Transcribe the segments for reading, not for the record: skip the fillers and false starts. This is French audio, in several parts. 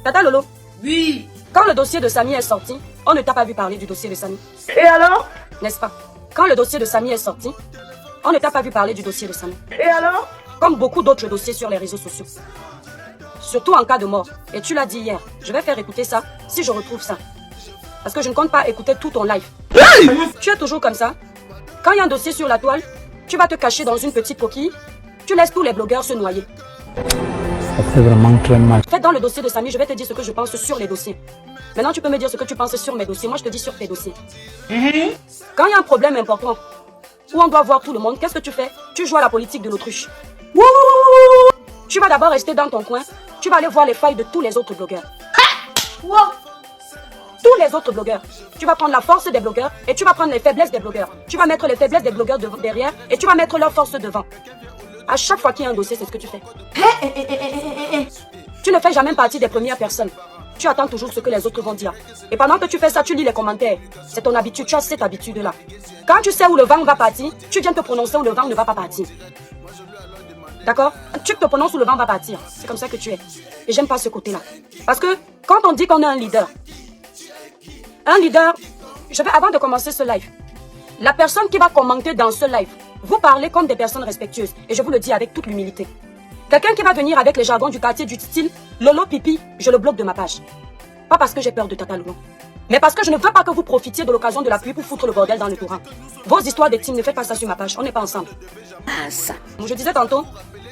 Tata Lolo. Oui. Quand le dossier de Samy est sorti, on ne t'a pas vu parler du dossier de Samy. Et alors? N'est-ce pas? Quand le dossier de Samy est sorti, on ne t'a pas vu parler du dossier de Samy. Et alors? Comme beaucoup d'autres dossiers sur les réseaux sociaux. Surtout en cas de mort. Et tu l'as dit hier, je vais faire écouter ça si je retrouve ça. Parce que je ne compte pas écouter tout ton live. Hey! Tu es toujours comme ça. Quand il y a un dossier sur la toile, tu vas te cacher dans une petite coquille. Tu laisses tous les blogueurs se noyer. Ça fait vraiment très mal. En fait, dans le dossier de Samy, je vais te dire ce que je pense sur les dossiers. Maintenant, tu peux me dire ce que tu penses sur mes dossiers. Moi, je te dis sur tes dossiers. Quand il y a un problème important, où on doit voir tout le monde, qu'est-ce que tu fais? Tu joues à la politique de l'autruche. Tu vas d'abord rester dans ton coin. Tu vas aller voir les failles de tous les autres blogueurs. Tous les autres blogueurs. Tu vas prendre la force des blogueurs et tu vas prendre les faiblesses des blogueurs. Tu vas mettre les faiblesses des blogueurs derrière et tu vas mettre leur force devant. À chaque fois qu'il y a un dossier, c'est ce que tu fais. Tu ne fais jamais partie des premières personnes. Tu attends toujours ce que les autres vont dire. Et pendant que tu fais ça, tu lis les commentaires. C'est ton habitude, tu as cette habitude-là. Quand tu sais où le vent va partir, tu viens te prononcer où le vent ne va pas partir. D'accord? Tu te prononces où le vent va partir. C'est comme ça que tu es. Et j'aime pas ce côté-là. Parce que quand on dit qu'on est un leader, avant de commencer ce live, la personne qui va commenter dans ce live, vous parlez comme des personnes respectueuses. Et je vous le dis avec toute l'humilité. Quelqu'un qui va venir avec les jargons du quartier du style Lolo pipi, je le bloque de ma page. Pas parce que j'ai peur de Tata Lolo, mais parce que je ne veux pas que vous profitiez de l'occasion de la pluie pour foutre le bordel dans le courant. Vos histoires de team, ne faites pas ça sur ma page, on n'est pas ensemble. Ah, ça. Je disais tantôt,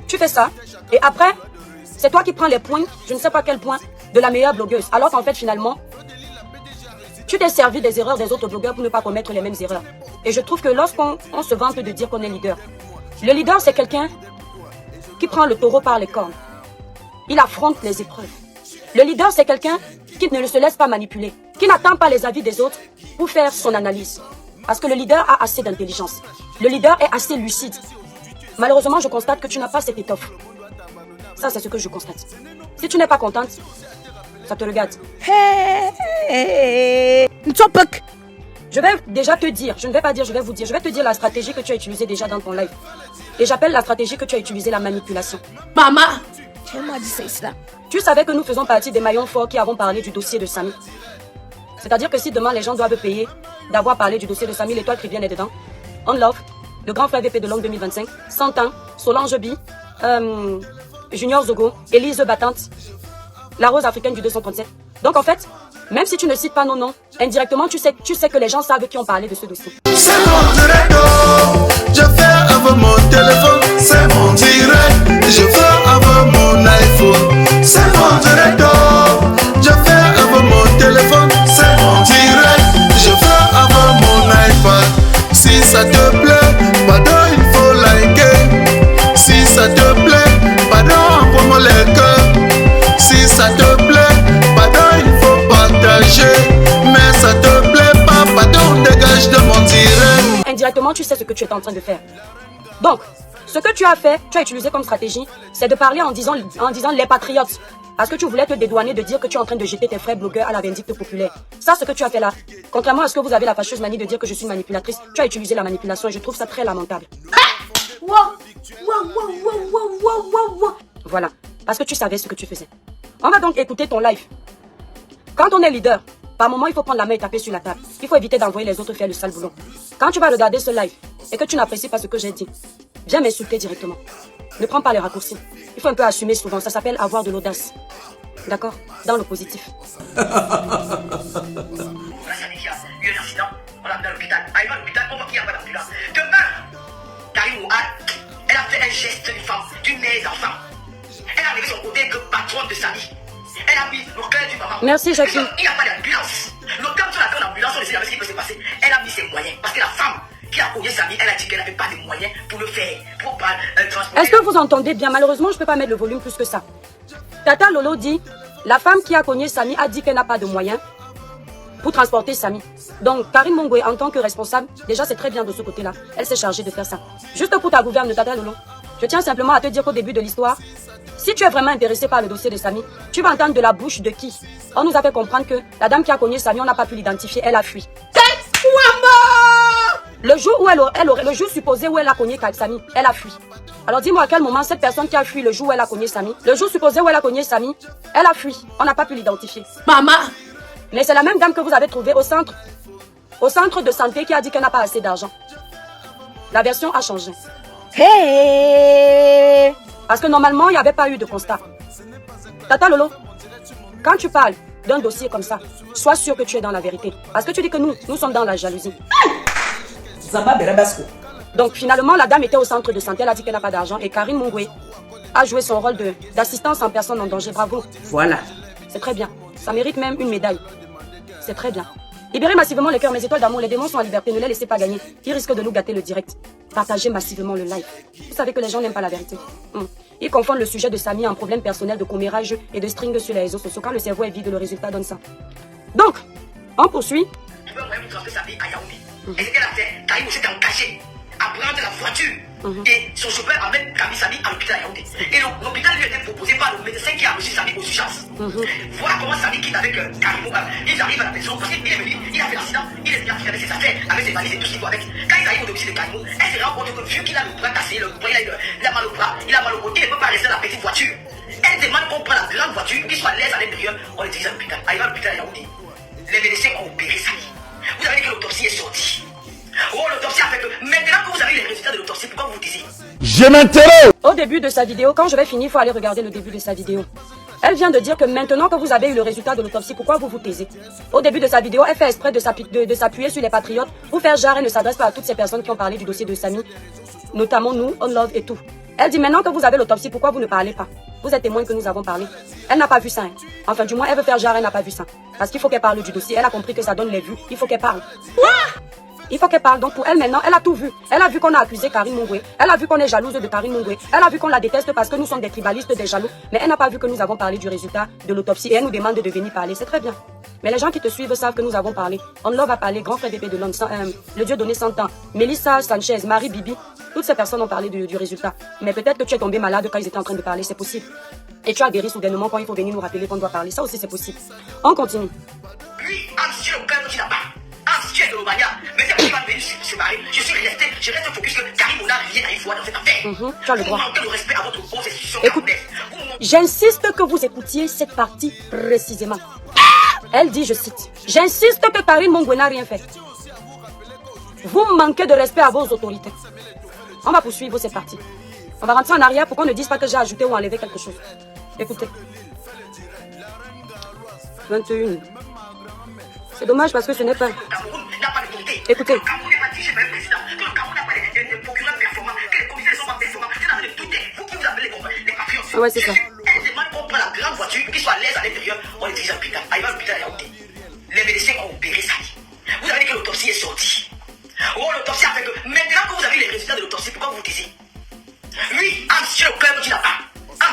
tu fais ça, et après, c'est toi qui prends les points, je ne sais pas quel point, de la meilleure blogueuse. Alors qu'en fait, finalement, tu t'es servi des erreurs des autres blogueurs pour ne pas commettre les mêmes erreurs. Et je trouve que lorsqu'on se vante de dire qu'on est leader, le leader, c'est quelqu'un qui prend le taureau par les cornes. Il affronte les épreuves. Le leader, c'est quelqu'un qui ne se laisse pas manipuler, qui n'attend pas les avis des autres pour faire son analyse. Parce que le leader a assez d'intelligence. Le leader est assez lucide. Malheureusement, je constate que tu n'as pas cette étoffe. Ça, c'est ce que je constate. Si tu n'es pas contente, ça te regarde. Je vais déjà te dire, je ne vais pas dire, je vais vous dire, je vais te dire la stratégie que tu as utilisée déjà dans ton live. Et j'appelle la stratégie que tu as utilisée la manipulation. Maman, tu m'as dit ça. Tu savais que nous faisons partie des maillons forts qui avons parlé du dossier de Samy. C'est-à-dire que si demain les gens doivent payer d'avoir parlé du dossier de Samy, l'étoile Trivienne est dedans. On Love, le grand frère VP de Longue 2025, 100 ans, Solange Bi, Junior Zogo, Élise Battante, la rose africaine du 237. Donc en fait, même si tu ne cites pas nos noms, indirectement tu sais que les gens savent qui ont parlé de ce dossier. C'est mon direct, je fais avec mon téléphone. C'est mon direct, je fais avec mon iPhone. C'est mon direct, je fais avec mon téléphone. C'est mon direct, je fais avec mon iPad. Si ça te plaît, pardon, il faut liker. Si ça te plaît, pardon, envoie-moi les cœurs. Si ça te plaît, pardon, il faut partager. Mais ça te plaît pas, pardon, dégage de mon direct. Indirectement, tu sais ce que tu es en train de faire. Donc, ce que tu as fait, tu as utilisé comme stratégie, c'est de parler en disant les patriotes. Parce que tu voulais te dédouaner de dire que tu es en train de jeter tes frères blogueurs à la vindicte populaire. Ça, ce que tu as fait là, contrairement à ce que vous avez la fâcheuse manie de dire que je suis une manipulatrice, tu as utilisé la manipulation et je trouve ça très lamentable. Voilà, parce que tu savais ce que tu faisais. On va donc écouter ton live. Quand on est leader, par moment, il faut prendre la main et taper sur la table. Il faut éviter d'envoyer les autres faire le sale boulot. Quand tu vas regarder ce live et que tu n'apprécies pas ce que j'ai dit, viens m'insulter directement. Ne prends pas les raccourcis. Il faut un peu assumer souvent. Ça s'appelle avoir de l'audace. D'accord? Dans le positif. Il y a eu un accident, on l'a mis à l'hôpital. Arrivé à l'hôpital, on voit qu'il n'y a pas d'ambulance. Demain, Karim Ouad, elle a fait un geste de femme, d'une mère d'enfant. Elle a levé son côté que patronne de sa vie. Elle a mis le cœur du maman. Merci, Jacqueline. Il n'y a pas d'ambulance. Le temps qu'on a fait une ambulance, on essaie de ce qui peut se passer. Elle a mis ses moyens. Parce que la femme qui a cogné sa vie, elle a dit qu'elle n'avait pas de moyens pour le faire. Pour pas transporter. Est-ce que vous entendez bien? Malheureusement, je ne peux pas mettre le volume plus que ça. Tata Lolo dit, la femme qui a cogné Samy a dit qu'elle n'a pas de moyens pour transporter Samy. Donc, Karine Mongwe, en tant que responsable, déjà c'est très bien de ce côté-là. Elle s'est chargée de faire ça. Juste pour ta gouverne, Tata Lolo, je tiens simplement à te dire qu'au début de l'histoire, si tu es vraiment intéressé par le dossier de Samy, tu vas entendre de la bouche de qui? On nous a fait comprendre que la dame qui a cogné Samy, on n'a pas pu l'identifier, elle a fui. Le jour supposé où elle a cogné Samy, elle a fui. Alors dis-moi à quel moment cette personne qui a fui le jour où elle a cogné Samy, le jour supposé où elle a cogné Samy, elle a fui. On n'a pas pu l'identifier. Maman. Mais c'est la même dame que vous avez trouvée au centre de santé qui a dit qu'elle n'a pas assez d'argent. La version a changé. Hey. Parce que normalement, il n'y avait pas eu de constat. Tata Lolo, quand tu parles d'un dossier comme ça, sois sûr que tu es dans la vérité. Parce que tu dis que nous sommes dans la jalousie. Donc finalement, la dame était au centre de santé, elle a dit qu'elle n'a pas d'argent. Et Karine Mungwe a joué son rôle d'assistance en personne en danger. Bravo. Voilà. C'est très bien. Ça mérite même une médaille. C'est très bien. Libérez massivement les cœurs, mes étoiles d'amour. Les démons sont en liberté, ne les laissez pas gagner. Ils risquent de nous gâter le direct. Partagez massivement le live. Vous savez que les gens n'aiment pas la vérité. Ils confondent le sujet de Samy en problème personnel de commérage et de string sur les réseaux sociaux. Quand le cerveau est vide, le résultat donne ça. Donc, on poursuit. Tu peux vraiment transmettre sa vie à Yaoundé. Et ce qu'elle a fait, Karine s'était engagée à prendre la voiture. Et son chauffeur amène Camille Samy à l'hôpital à Yaoundé. Et l'hôpital lui a été proposé par le médecin qui a reçu Samy aux urgences. Voilà comment Samy quitte avec Karine. Ils arrivent à la maison parce qu'il est venu, il a fait l'accident, il est venu avec ses affaires, avec ses valises et tout ce qu'il doit avec. Quand ils arrivent au domicile de Karine, elle se rend compte que vu qu'il a le bras cassé, il a mal au bras, il a mal au côté, il ne peut pas rester dans la petite voiture. Elle demande qu'on prenne la grande voiture pour qu'il soit à l'aise à l'intérieur. On le dirige à l'hôpital. Arrivé à l'hôpital à Yaoundé, les médecins ont opéré Samy. Vous avez dit que l'autopsie est sortie. Oh, l'autopsie a fait que maintenant que vous avez les résultats de l'autopsie, pourquoi vous vous taisez? Je m'intéresse. Au début de sa vidéo, quand je vais finir, il faut aller regarder le début de sa vidéo. Elle vient de dire que maintenant que vous avez eu le résultat de l'autopsie, pourquoi vous vous taisez? Au début de sa vidéo, elle fait exprès de s'appuyer sur les patriotes pour faire genre, elle ne s'adresse pas à toutes ces personnes qui ont parlé du dossier de Samy, notamment nous, On Love et tout. Elle dit maintenant que vous avez l'autopsie, pourquoi vous ne parlez pas? Vous êtes témoin que nous avons parlé. Elle n'a pas vu ça. Hein. Enfin, du moins, elle veut faire genre, elle n'a pas vu ça. Parce qu'il faut qu'elle parle du dossier. Elle a compris que ça donne les vues. Il faut qu'elle parle. Il faut qu'elle parle. Donc pour elle maintenant, elle a tout vu. Elle a vu qu'on a accusé Karine Mungwe. Elle a vu qu'on est jalouse de Karine Mungwe. Elle a vu qu'on la déteste parce que nous sommes des tribalistes, des jaloux. Mais elle n'a pas vu que nous avons parlé du résultat de l'autopsie. Et elle nous demande de venir parler. C'est très bien. Mais les gens qui te suivent savent que nous avons parlé. On Love a parlé, grand frère bébé de l'homme, le Dieu donné 100 ans. Melissa Sanchez, Marie Bibi. Toutes ces personnes ont parlé du résultat. Mais peut-être que tu es tombé malade quand ils étaient en train de parler. C'est possible. Et tu as guéri soudainement quand il faut venir nous rappeler qu'on doit parler. Ça aussi c'est possible. On continue. Lui, si le père qui n'a pas. Si tu es de l'Omania, mais c'est pas venu se séparer. Je reste focus que Karim n'a rien à y voir dans cette affaire. Tu as le droit. Vous manquez de respect à votre haute institution. Écoute, j'insiste que vous écoutiez cette partie précisément. Elle dit, je cite, j'insiste que Karine Mungwe n'a rien fait. Vous manquez de respect à vos autorités. On va poursuivre cette partie. On va rentrer en arrière pour qu'on ne dise pas que j'ai ajouté ou enlevé quelque chose. Écoutez. 21. C'est dommage parce que ce n'est pas... Écoutez. Le Cameroun n'est pas dirigé par un président. Que le Cameroun n'a pas des procureurs performants. Que les commissaires ne sont pas performants. Tu n'as pas de douter. Vous qui vous appelez les patriotes. Ouais, c'est ça. Elle demande qu'on prenne la grande voiture pour qu'il soit à l'aise à l'intérieur. On le dirige à l'hôpital. Arrivé à l'hôpital à Yaoundé. Les médecins ont opéré Samy. Vous avez dit que l'autopsie est sortie. Oh, l'autopsie a fait que maintenant que vous avez les résultats de l'autopsie, pourquoi vous vous taisez? Lui, si le cœur tu n'as pas.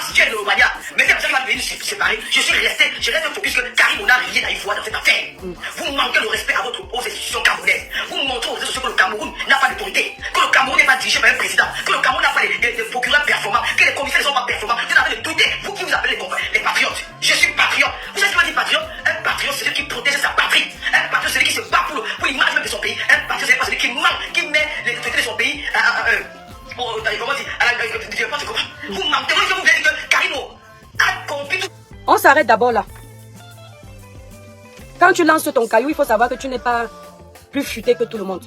Si tu es de l'Omania, mais c'est pour ça qu'il va venir se séparer. Je reste focus que Karim n'a rien à y voir dans cette affaire. Vous manquez de respect à votre haute institution camerounaise. Vous montrez aux réseaux que le Cameroun n'a pas d'autorité, que le Cameroun n'est pas dirigé par un président, que le Cameroun n'a pas des procureurs performants, que les commissaires ne sont pas performants. Vous n'avez de douter, vous qui vous appelez les patriotes. Je suis patriote. Vous savez ce qu'on dit patriote? Un patriote, c'est celui qui protège sa patrie. Un patriote, c'est celui qui se bat pour l'image même de son pays. Un patriote, c'est celui qui manque, qui met les autorités de son pays On s'arrête d'abord là. Quand tu lances ton caillou, il faut savoir que tu n'es pas plus futé que tout le monde.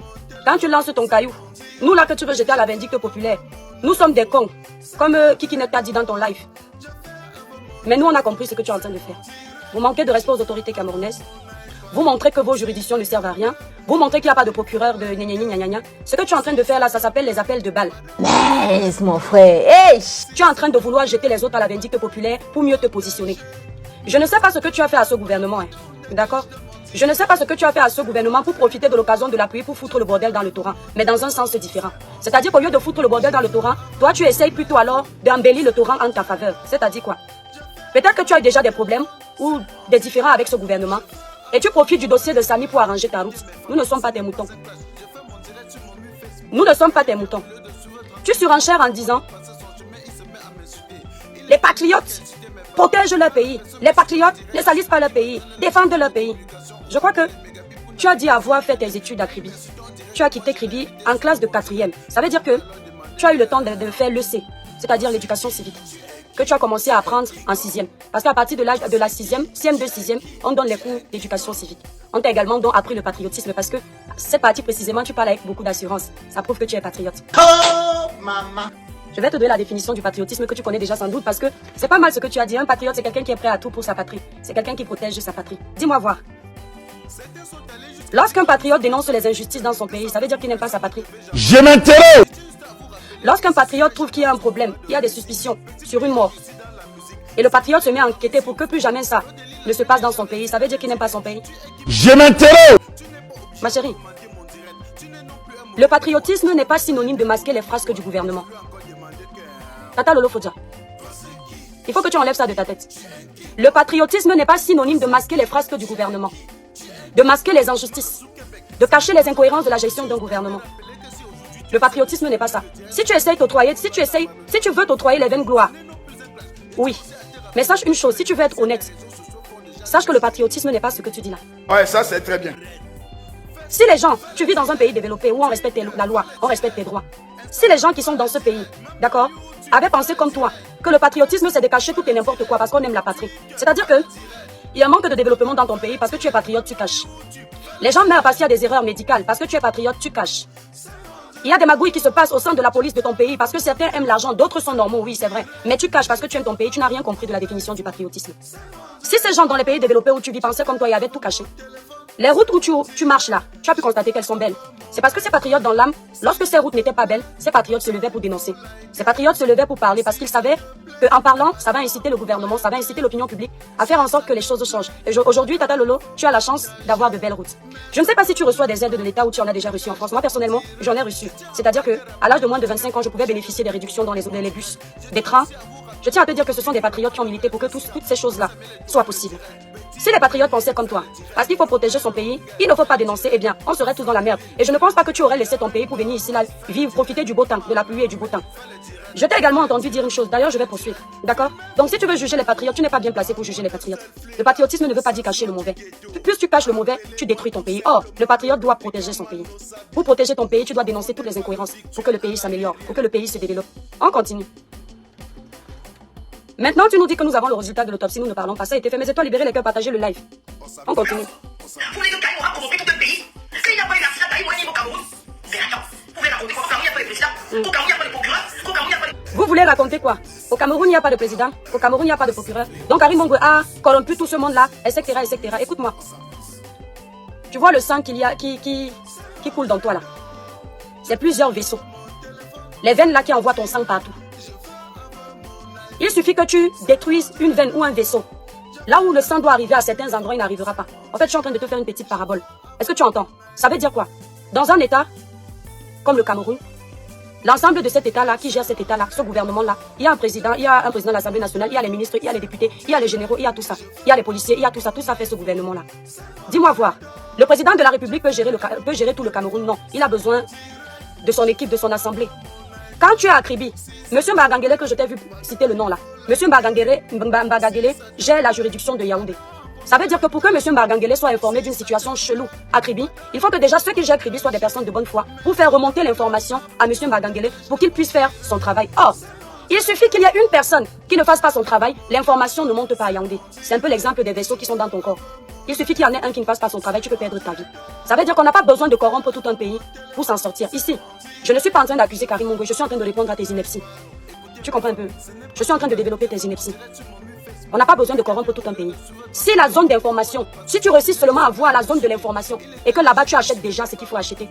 Quand tu lances ton caillou, nous là que tu veux jeter à la vindicte populaire, nous sommes des cons, comme Kiki Net t'a dit dans ton live. Mais nous on a compris ce que tu es en train de faire. Vous manquez de respect aux autorités camerounaises. Vous montrez que vos juridictions ne servent à rien. Vous montrez qu'il n'y a pas de procureur de gna. Ce que tu es en train de faire là, ça s'appelle les appels de balles. Mais mon frère, hey. Tu es en train de vouloir jeter les autres à la vindicte populaire pour mieux te positionner. Je ne sais pas ce que tu as fait à ce gouvernement, hein. D'accord? Je ne sais pas ce que tu as fait à ce gouvernement pour profiter de l'occasion de l'appui pour foutre le bordel dans le torrent, mais dans un sens différent. C'est-à-dire qu'au lieu de foutre le bordel dans le torrent, toi tu essayes plutôt alors d'embellir le torrent en ta faveur. C'est-à-dire quoi? Peut-être que tu as déjà des problèmes ou des différends avec ce gouvernement. Et tu profites du dossier de Samy pour arranger ta route. Nous ne sommes pas tes moutons. Nous ne sommes pas tes moutons. Tu surenchères en disant les patriotes protègent leur pays. Les patriotes ne salissent pas leur pays, défendent leur pays. Je crois que tu as dit avoir fait tes études à Kribi. Tu as quitté Kribi en classe de 4e. Ça veut dire que tu as eu le temps de faire l'EC. c'est-à-dire l'éducation civique, que tu as commencé à apprendre en 6e. Parce qu'à partir de l'âge de la 6e, CM2, 6e, on donne les cours d'éducation civique. On t'a également donc appris le patriotisme parce que cette partie précisément, tu parles avec beaucoup d'assurance. Ça prouve que tu es patriote. Oh, maman. Je vais te donner la définition du patriotisme que tu connais déjà sans doute parce que c'est pas mal ce que tu as dit. Un patriote, c'est quelqu'un qui est prêt à tout pour sa patrie. C'est quelqu'un qui protège sa patrie. Dis-moi voir. Lorsqu'un patriote dénonce les injustices dans son pays, ça veut dire qu'il n'aime pas sa patrie. Je m'intéresse. Lorsqu'un patriote trouve qu'il y a un problème, il y a des suspicions sur une mort, et le patriote se met à enquêter pour que plus jamais ça ne se passe dans son pays, ça veut dire qu'il n'aime pas son pays. Je m'intéresse. Ma chérie, le patriotisme n'est pas synonyme de masquer les frasques du gouvernement. Tata Lolo Fodja, il faut que tu enlèves ça de ta tête. Le patriotisme n'est pas synonyme de masquer les frasques du gouvernement, de masquer les injustices, de cacher les incohérences de la gestion d'un gouvernement. Le patriotisme n'est pas ça. Si tu essayes d'octroyer, si tu veux t'octroyer les vaines gloires, oui. Mais sache une chose, si tu veux être honnête, sache que le patriotisme n'est pas ce que tu dis là. Ouais, ça c'est très bien. Si les gens, tu vis dans un pays développé où on respecte la loi, on respecte tes droits. Si les gens qui sont dans ce pays, d'accord, avaient pensé comme toi, que le patriotisme c'est de cacher tout et n'importe quoi parce qu'on aime la patrie. C'est-à-dire que il y a un manque de développement dans ton pays parce que tu es patriote, tu caches. Les gens meurent parce qu'il y a des erreurs médicales, parce que tu es patriote, tu caches. Il y a des magouilles qui se passent au sein de la police de ton pays parce que certains aiment l'argent, d'autres sont normaux, oui c'est vrai. Mais tu caches parce que tu aimes ton pays, tu n'as rien compris de la définition du patriotisme. Si ces gens dans les pays développés où tu vis pensaient comme toi, ils avaient tout caché. Les routes où tu marches là, tu as pu constater qu'elles sont belles. C'est parce que ces patriotes dans l'âme, lorsque ces routes n'étaient pas belles, ces patriotes se levaient pour dénoncer. Ces patriotes se levaient pour parler parce qu'ils savaient qu'en parlant, ça va inciter le gouvernement, ça va inciter l'opinion publique à faire en sorte que les choses changent. Et aujourd'hui, Tata Lolo, tu as la chance d'avoir de belles routes. Je ne sais pas si tu reçois des aides de l'État ou tu en as déjà reçu en France. Moi, personnellement, j'en ai reçu. C'est-à-dire que à l'âge de moins de 25 ans, je pouvais bénéficier des réductions dans les bus, des trains. Je tiens à te dire que ce sont des patriotes qui ont milité pour que toutes ces choses-là soient possibles. Si les patriotes pensaient comme toi, parce qu'il faut protéger son pays, il ne faut pas dénoncer, eh bien, on serait tous dans la merde. Et je ne pense pas que tu aurais laissé ton pays pour venir ici, là, vivre, profiter du beau temps, de la pluie et du beau temps. Je t'ai également entendu dire une chose, d'ailleurs je vais poursuivre, d'accord? Donc si tu veux juger les patriotes, tu n'es pas bien placé pour juger les patriotes. Le patriotisme ne veut pas dire cacher le mauvais. Plus tu caches le mauvais, tu détruis ton pays. Or, le patriote doit protéger son pays. Pour protéger ton pays, tu dois dénoncer toutes les incohérences, pour que le pays s'améliore, pour que le pays se développe. On continue. Maintenant, tu nous dis que nous avons le résultat de l'autopsie, nous ne parlons pas. Ça a été fait, mais toi libérer les cœurs, partager le live. On continue. Vous voulez que Karim aura corrompu tout un pays? Qu'il n'y a pas eu d'accident, Karim au Cameroun? Mais attends, vous voulez raconter quoi? Au Cameroun, il n'y a pas de président? Au Cameroun, il n'y a pas de procureur? Au Cameroun, il n'y a pas de... Vous voulez raconter quoi? Au Cameroun, il n'y a pas de président. Au Cameroun, il n'y a pas de procureur. Donc, Karim Mongue a corrompu tout ce monde-là, etc., etc. Écoute-moi. Tu vois le sang qu'il y a, qui coule dans toi, là. C'est plusieurs vaisseaux. Les veines, là, qui envoient ton sang partout. Il suffit que tu détruises une veine ou un vaisseau. Là où le sang doit arriver à certains endroits, il n'arrivera pas. En fait, je suis en train de te faire une petite parabole. Est-ce que tu entends? Ça veut dire quoi? Dans un État comme le Cameroun, l'ensemble de cet État-là, qui gère cet État-là, ce gouvernement-là, il y a un président de l'Assemblée nationale, il y a les ministres, il y a les députés, il y a les généraux, il y a tout ça. Il y a les policiers, il y a tout ça fait ce gouvernement-là. Dis-moi voir, le président de la République peut gérer tout le Cameroun? Non, il a besoin de son équipe, de son assemblée. Quand tu es à Kribi, M. Mbagangele, que je t'ai vu citer le nom là, M. Mbagangele gère la juridiction de Yaoundé. Ça veut dire que pour que M. Mbagangele soit informé d'une situation chelou à Kribi, il faut que déjà ceux qui gèrent Kribi soient des personnes de bonne foi pour faire remonter l'information à M. Mbagangele pour qu'il puisse faire son travail. Or, il suffit qu'il y ait une personne qui ne fasse pas son travail, l'information ne monte pas à Yaoundé. C'est un peu l'exemple des vaisseaux qui sont dans ton corps. Il suffit qu'il y en ait un qui ne fasse pas son travail, tu peux perdre ta vie. Ça veut dire qu'on n'a pas besoin de corrompre tout un pays pour s'en sortir. Ici, je ne suis pas en train d'accuser Karim Mongue, je suis en train de répondre à tes inepties. Tu comprends un peu? Je suis en train de développer tes inepties. On n'a pas besoin de corrompre tout un pays. Si la zone d'information, si tu réussis seulement à voir la zone de l'information et que là-bas tu achètes déjà ce qu'il faut acheter,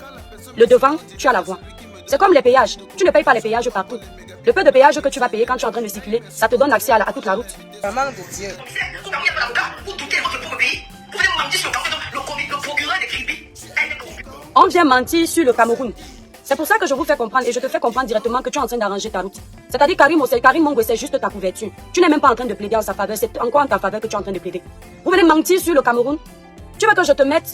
le devant, tu as la voie. C'est comme les péages. Tu ne payes pas les péages partout. Le peu de péage que tu vas payer quand tu es en train de circuler, ça te donne accès à toute la route. Maman de Dieu. Au Cameroun, il n'y a pas d'avocat. Vous doutez votre pauvre pays. Vous venez me mentir sur le procureur des Kribi. Elle est corrompue. On vient mentir sur le Cameroun. C'est pour ça que je vous fais comprendre et je te fais comprendre directement que tu es en train d'arranger ta route. C'est-à-dire Karim Mongue, c'est juste ta couverture. Tu n'es même pas en train de plaider en sa faveur. C'est encore en ta faveur que tu es en train de plaider. Vous venez mentir sur le Cameroun. Tu veux que je te mette...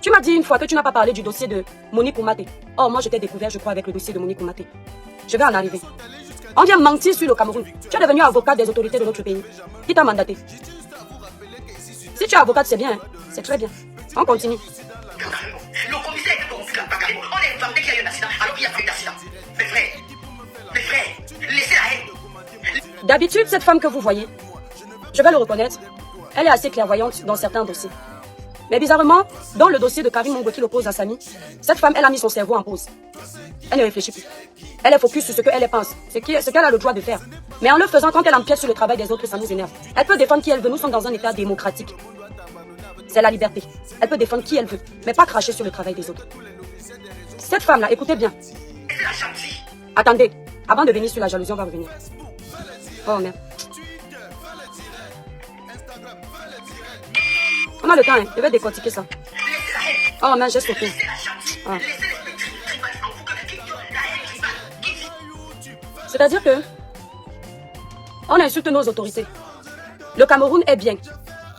Tu m'as dit une fois que tu n'as pas parlé du dossier de Monique Oumaté. Oh, moi je t'ai découvert, je crois, avec le dossier de Monique Oumaté. Je vais en arriver. On vient mentir sur le Cameroun. Tu es devenu avocat des autorités de notre pays. Qui t'a mandaté? Si tu es avocate, c'est bien. Hein? C'est très bien. On continue. Le commissaire était corrompu par Karim. On a inventé qu'il y a eu un accident alors qu'il n'y a pas eu d'accident. Mes frères, laissez D'habitude, cette femme que vous voyez, je vais le reconnaître, elle est assez clairvoyante dans certains dossiers. Mais bizarrement, dans le dossier de Karim Mongo qui l'oppose à Samy, cette femme, elle a mis son cerveau en pause. Elle ne réfléchit plus. Elle est focus sur ce qu'elle pense, ce qu'elle a le droit de faire. Mais en le faisant, quand elle empiète sur le travail des autres, ça nous énerve. Elle peut défendre qui elle veut. Nous sommes dans un état démocratique. C'est la liberté. Elle peut défendre qui elle veut, mais pas cracher sur le travail des autres. Cette femme-là, écoutez bien. Attendez, avant de venir sur la jalousie, on va revenir. Oh merde. On a le temps, hein. Je vais décortiquer ça. Oh merde, j'ai sauté. Ah. C'est-à-dire que on insulte nos autorités. Le Cameroun est bien.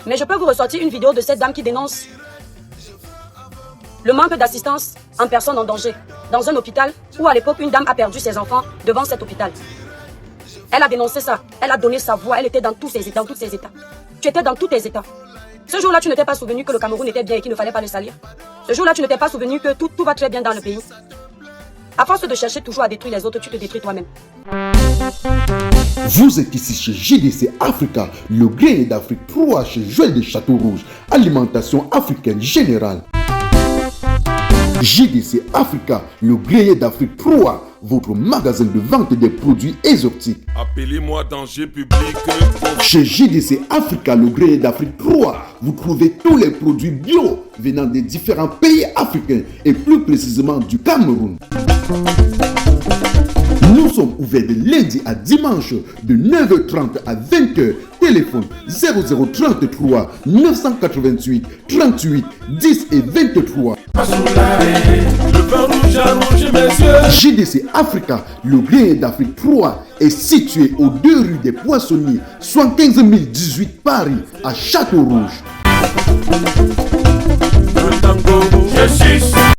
Mais je peux vous ressortir une vidéo de cette dame qui dénonce le manque d'assistance en personne en danger dans un hôpital où à l'époque une dame a perdu ses enfants devant cet hôpital. Elle a dénoncé ça. Elle a donné sa voix. Elle était dans tous ses états, Tu étais dans tous tes états. Ce jour-là, tu ne t'es pas souvenu que le Cameroun était bien et qu'il ne fallait pas le salir. Ce jour-là, tu ne t'es pas souvenu que tout va très bien dans le pays. À force de chercher toujours à détruire les autres, tu te détruis toi-même. Vous êtes ici chez JDC Africa, le grenier d'Afrique 3 chez Joël de Château-Rouge, alimentation africaine générale. JDC Africa, le grenier d'Afrique 3, votre magasin de vente des produits exotiques. Appelez-moi danger public. Chez JDC Africa, le grenier d'Afrique 3, vous trouvez tous les produits bio venant des différents pays africains et plus précisément du Cameroun. Nous sommes ouverts de lundi à dimanche de 9h30 à 20h. Téléphone 0033 988 38 10 et 23. JDC Africa, le grenier d'Afrique 3, est situé aux 2 rues des Poissonniers, 75 018 Paris, à Château-Rouge.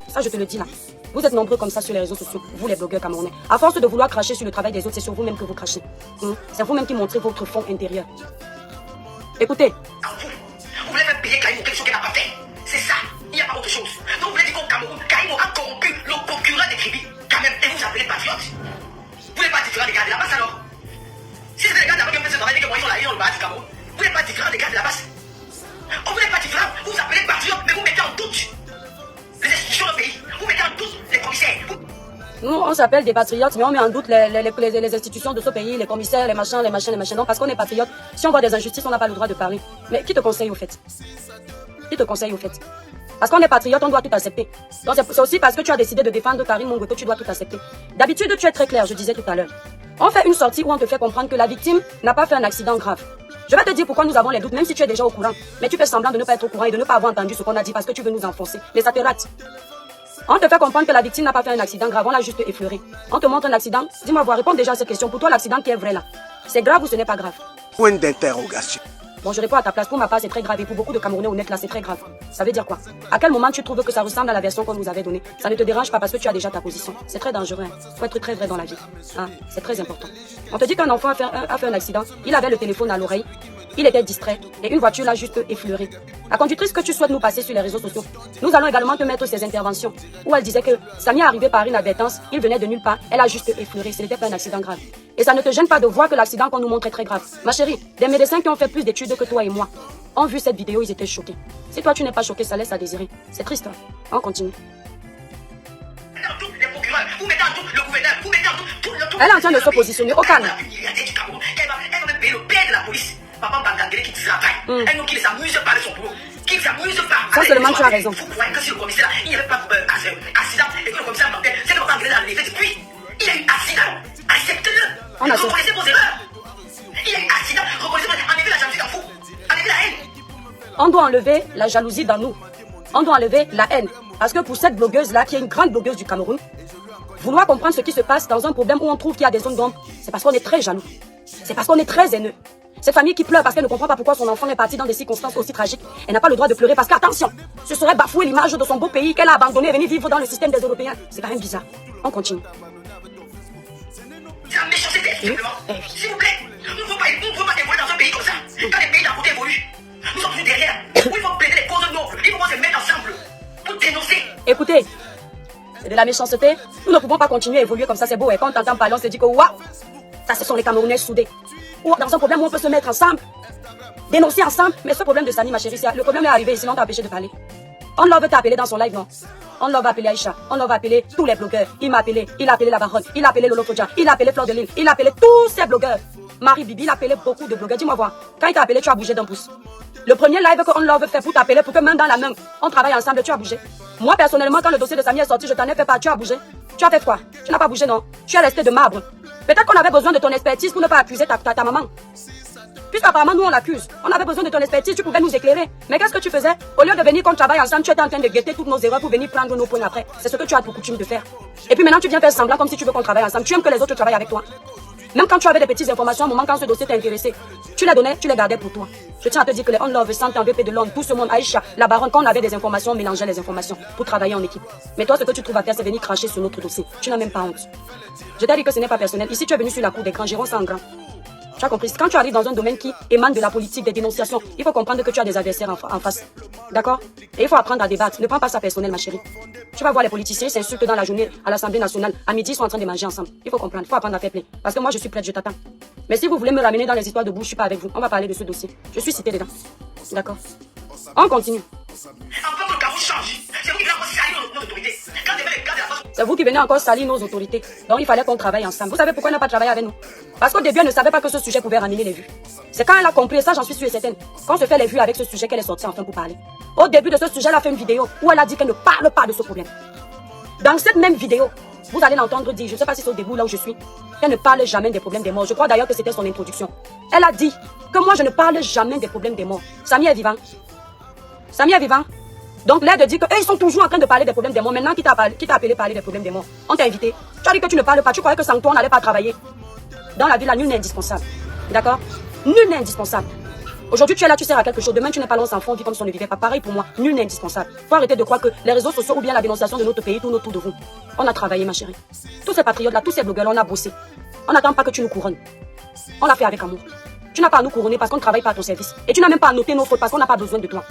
Ça, je te le dis là. Vous êtes nombreux comme ça sur les réseaux sociaux, vous les blogueurs camerounais. À force de vouloir cracher sur le travail des autres, c'est sur vous-même que vous crachez. C'est vous-même qui montrez votre fond intérieur. Écoutez. Vous voulez faire payer Karim pour quelque chose qu'elle n'a pas fait. C'est ça. Il n'y a pas autre chose. Donc vous voulez dire qu'au Cameroun, Karim a corrompu le procureur des tribus. Quand même, et vous appelez patriote. Vous n'êtes pas différent des gars de la base alors. Si c'est des gars d'abord qui ont fait ce travail, qui ont la ligne dans le bas du Cameroun, vous n'êtes pas différent des gars de la base. Oh, vous n'êtes pas différent. Vous vous appelez patriote, mais vous mettez en doute les institutions du pays. Vous mettez en doute les commissaires. Nous, on s'appelle des patriotes, mais on met en doute les institutions de ce pays, les commissaires, les machins. Non, parce qu'on est patriote. Si on voit des injustices, on n'a pas le droit de parler. Mais qui te conseille au fait? Qui te conseille au fait? Parce qu'on est patriote, on doit tout accepter. Donc c'est aussi parce que tu as décidé de défendre Karim Mongo que tu dois tout accepter. D'habitude, tu es très clair, je disais tout à l'heure. On fait une sortie où on te fait comprendre que la victime n'a pas fait un accident grave. Je vais te dire pourquoi nous avons les doutes, même si tu es déjà au courant. Mais tu fais semblant de ne pas être au courant et de ne pas avoir entendu ce qu'on a dit parce que tu veux nous enfoncer. Mais ça te rate. On te fait comprendre que la victime n'a pas fait un accident grave, on l'a juste effleuré. On te montre un accident. Dis-moi, réponds déjà à cette question. Pour toi, l'accident qui est vrai là, c'est grave ou ce n'est pas grave? Point d'interrogation. Bon, je réponds à ta place. Pour ma part, c'est très grave. Et pour beaucoup de Camerounais honnêtes là, c'est très grave. Ça veut dire quoi? À quel moment tu trouves que ça ressemble à la version qu'on nous avait donnée? Ça ne te dérange pas parce que tu as déjà ta position. C'est très dangereux. Faut être très vrai dans la vie. C'est très important. On te dit qu'un enfant a fait un accident. Il avait le téléphone à l'oreille. Il était distrait et une voiture l'a juste effleuré. La conductrice que tu souhaites nous passer sur les réseaux sociaux, nous allons également te mettre ses interventions où elle disait que Samy est arrivé par inadvertance, il venait de nulle part, elle a juste effleuré, ce n'était pas un accident grave. Et ça ne te gêne pas de voir que l'accident qu'on nous montre est très grave. Ma chérie, des médecins qui ont fait plus d'études que toi et moi ont vu cette vidéo, ils étaient choqués. Si toi tu n'es pas choqué, ça laisse à désirer. C'est triste, hein? On continue. Elle est en train de se positionner au calme. Elle va même payer le père de la police. Papa Bangangele qui travaille. Elle nous qui s'amuse pas de son boulot. Qui s'amuse pas. Ça seulement tu as raison. Vous croyez que si le commissaire, il n'y avait pas accident et que le commissaire mentait, c'est que Bangangele a enlevé depuis. Il y a eu accident. Acceptez-le. Reconnaissez vos erreurs. Il y a eu accident. Reconnaissez vos erreurs. Enlevez la jalousie dans vous. Enlevez la haine. On doit enlever la jalousie dans nous. On doit enlever la haine. Parce que pour cette blogueuse-là, qui est une grande blogueuse du Cameroun, vouloir comprendre ce qui se passe dans un problème où on trouve qu'il y a des zones d'ombre, c'est parce qu'on est très jaloux. C'est parce qu'on est très haineux. Cette famille qui pleure parce qu'elle ne comprend pas pourquoi son enfant est parti dans des circonstances aussi tragiques, elle n'a pas le droit de pleurer parce qu'attention, ce serait bafouer l'image de son beau pays qu'elle a abandonné et venir vivre dans le système des Européens. C'est quand même bizarre. On continue. C'est la méchanceté, simplement. S'il vous plaît, nous ne pouvons pas évoluer dans un pays comme ça. Quand les pays d'à côté évoluent, nous sommes plus derrière. Où il faut plaider les causes nobles. Il faut se mettre ensemble pour dénoncer. Écoutez, c'est de la méchanceté. Nous ne pouvons pas continuer à évoluer comme ça, c'est beau. Et quand on t'entend parler, on se dit que waouh, ça ce sont les Camerounais soudés. ou dans un problème où on peut se mettre ensemble, dénoncer ensemble. Mais ce problème de Sani, ma chérie, le problème est arrivé, sinon on t'a empêché de parler. On Love t'a appelé dans son live, non? On Love a appelé Aïcha, on Love a appelé tous les blogueurs. Il m'a appelé, il a appelé La Baronne, il a appelé Lolo Fodja, il a appelé Fleur de Lille, il a appelé tous ces blogueurs. Marie Bibi, il a appelé beaucoup de blogueurs. Dis-moi voir, quand il t'a appelé, tu as bougé d'un pouce. Le premier live que On Love fait pour t'appeler, pour que main dans la main, on travaille ensemble, tu as bougé. Moi, personnellement, quand le dossier de Samy est sorti, je t'en ai fait pas, tu as bougé. Tu as fait quoi? Tu n'as pas bougé, non? Tu es resté de marbre. Peut-être qu'on avait besoin de ton expertise pour ne pas accuser ta maman. Puisqu'apparemment, nous, on l'accuse. On avait besoin de ton expertise, tu pouvais nous éclairer. Mais qu'est-ce que tu faisais? Au lieu de venir qu'on travaille ensemble, tu étais en train de guetter toutes nos erreurs pour venir prendre nos points après. C'est ce que tu as pour coutume de faire. Et puis maintenant, tu viens faire semblant comme si tu veux qu'on travaille ensemble. Tu aimes que les autres travaillent avec toi. Même quand tu avais des petites informations, au moment quand ce dossier t'intéressait, tu les donnais, tu les gardais pour toi. Je tiens à te dire que les On Love, Santé, VP de l'homme, tout ce monde, Aïcha, La Baronne, quand on avait des informations, on mélangeait les informations pour travailler en équipe. Mais toi, ce que tu trouves à faire, c'est venir cracher sur notre dossier. Tu n'as même pas honte. Je t'ai dit que ce n'est pas personnel. Ici, tu es venu sur la cour d'écran, gérons ça en grand. Tu as compris? Quand tu arrives dans un domaine qui émane de la politique, des dénonciations, il faut comprendre que tu as des adversaires en face. D'accord? Et il faut apprendre à débattre. Ne prends pas ça personnel, ma chérie. Tu vas voir les politiciens s'insultent dans la journée à l'Assemblée nationale. À midi, ils sont en train de manger ensemble. Il faut comprendre. Il faut apprendre à faire play. Parce que moi, je suis prête, je t'attends. Mais si vous voulez me ramener dans les histoires de bouche, je suis pas avec vous. On va parler de ce dossier. Je suis citée dedans. D'accord? On continue. Encore que le Cameroun change. C'est vous qui venez encore salir nos autorités. Quand les gars de la force. C'est vous qui venez encore salir nos autorités. Donc il fallait qu'on travaille ensemble. Vous savez pourquoi elle n'a pas travaillé avec nous? Parce qu'au début, elle ne savait pas que ce sujet pouvait ramener les vues. C'est quand elle a compris, et ça j'en suis sûre et certaine, quand on se fait les vues avec ce sujet qu'elle est sortie enfin pour parler. Au début de ce sujet, elle a fait une vidéo où elle a dit qu'elle ne parle pas de ce problème. Dans cette même vidéo, vous allez l'entendre dire, je ne sais pas si c'est au début là où je suis, qu'elle ne parle jamais des problèmes des morts. Je crois d'ailleurs que c'était son introduction. Elle a dit que moi je ne parle jamais des problèmes des morts. Samy est vivant. Samy est vivant. Donc l'air de dire que ils sont toujours en train de parler des problèmes des morts. Maintenant qui t'a appelé parler des problèmes des morts, on t'a invité. Tu as dit que tu ne parles pas. Tu croyais que sans toi on n'allait pas travailler. Dans la vie là, nul n'est indispensable. D'accord? Nul n'est indispensable. Aujourd'hui tu es là, tu sers à quelque chose. Demain tu n'es pas là, on s'en fout, on vit comme si on ne vivait pas. Pareil pour moi, nul n'est indispensable. Faut arrêter de croire que les réseaux sociaux ou bien la dénonciation de notre pays tourne autour de vous. On a travaillé ma chérie. Tous ces patriotes là, tous ces blogueurs là, on a bossé. On n'attend pas que tu nous couronnes. On l'a fait avec amour. Tu n'as pas à nous couronner parce qu'on ne travaille pas à ton service. Et tu n'as même pas à noter nos fautes parce qu'on n'a pas besoin de toi.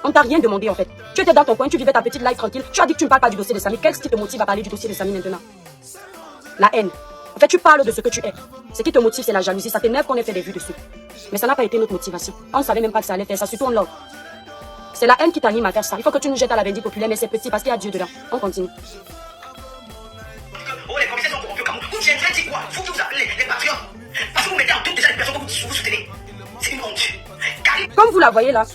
On t'a rien demandé en fait. Tu étais dans ton coin, tu vivais ta petite life tranquille. Tu as dit que tu ne parles pas du dossier de Samy. Qu'est-ce qui te motive à parler du dossier de Samy maintenant? La haine. En fait, tu parles de ce que tu es. Ce qui te motive, c'est la jalousie. Ça t'énerve qu'on ait fait des vues dessus. Mais ça n'a pas été notre motivation. On ne savait même pas que ça allait faire ça. Surtout on love. C'est la haine qui t'anime à faire ça. Il faut que tu nous jettes à la vindicte populaire, mais c'est petit parce qu'il y a Dieu dedans. On continue. Oh, les commissaires sont corrompus au Cameroun. Vous viendrez dire quoi? Vous qui vous appelez les patriotes. Parce que vous mettez en doute déjà les personnes que vous soutenez. C'est une honte. Comme vous la voyez là,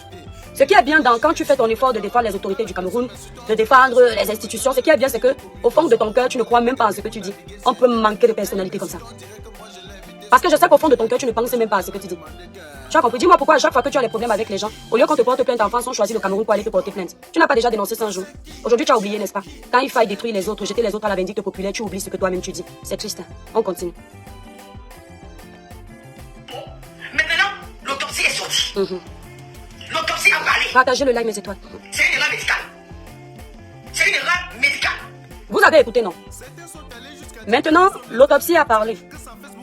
ce qui est bien quand tu fais ton effort de défendre les autorités du Cameroun, de défendre les institutions, ce qui est bien c'est que au fond de ton cœur, tu ne crois même pas en ce que tu dis. On peut manquer de personnalité comme ça. Parce que je sais qu'au fond de ton cœur, tu ne penses même pas à ce que tu dis. Tu as compris? Dis-moi pourquoi à chaque fois que tu as des problèmes avec les gens, au lieu qu'on te porte plainte en France, on choisit le Cameroun pour aller te porter plainte. Tu n'as pas déjà dénoncé ça un jour. Aujourd'hui, tu as oublié, n'est-ce pas? Quand il faille détruire les autres, jeter les autres à la vindicte populaire, tu oublies ce que toi-même tu dis. C'est triste. Hein? On continue. Maintenant, l'autopsie est sortie. L'autopsie a parlé. Partagez le like, mes étoiles. C'est une erreur médicale. C'est une erreur médicale. Vous avez écouté, non? Maintenant, l'autopsie a parlé.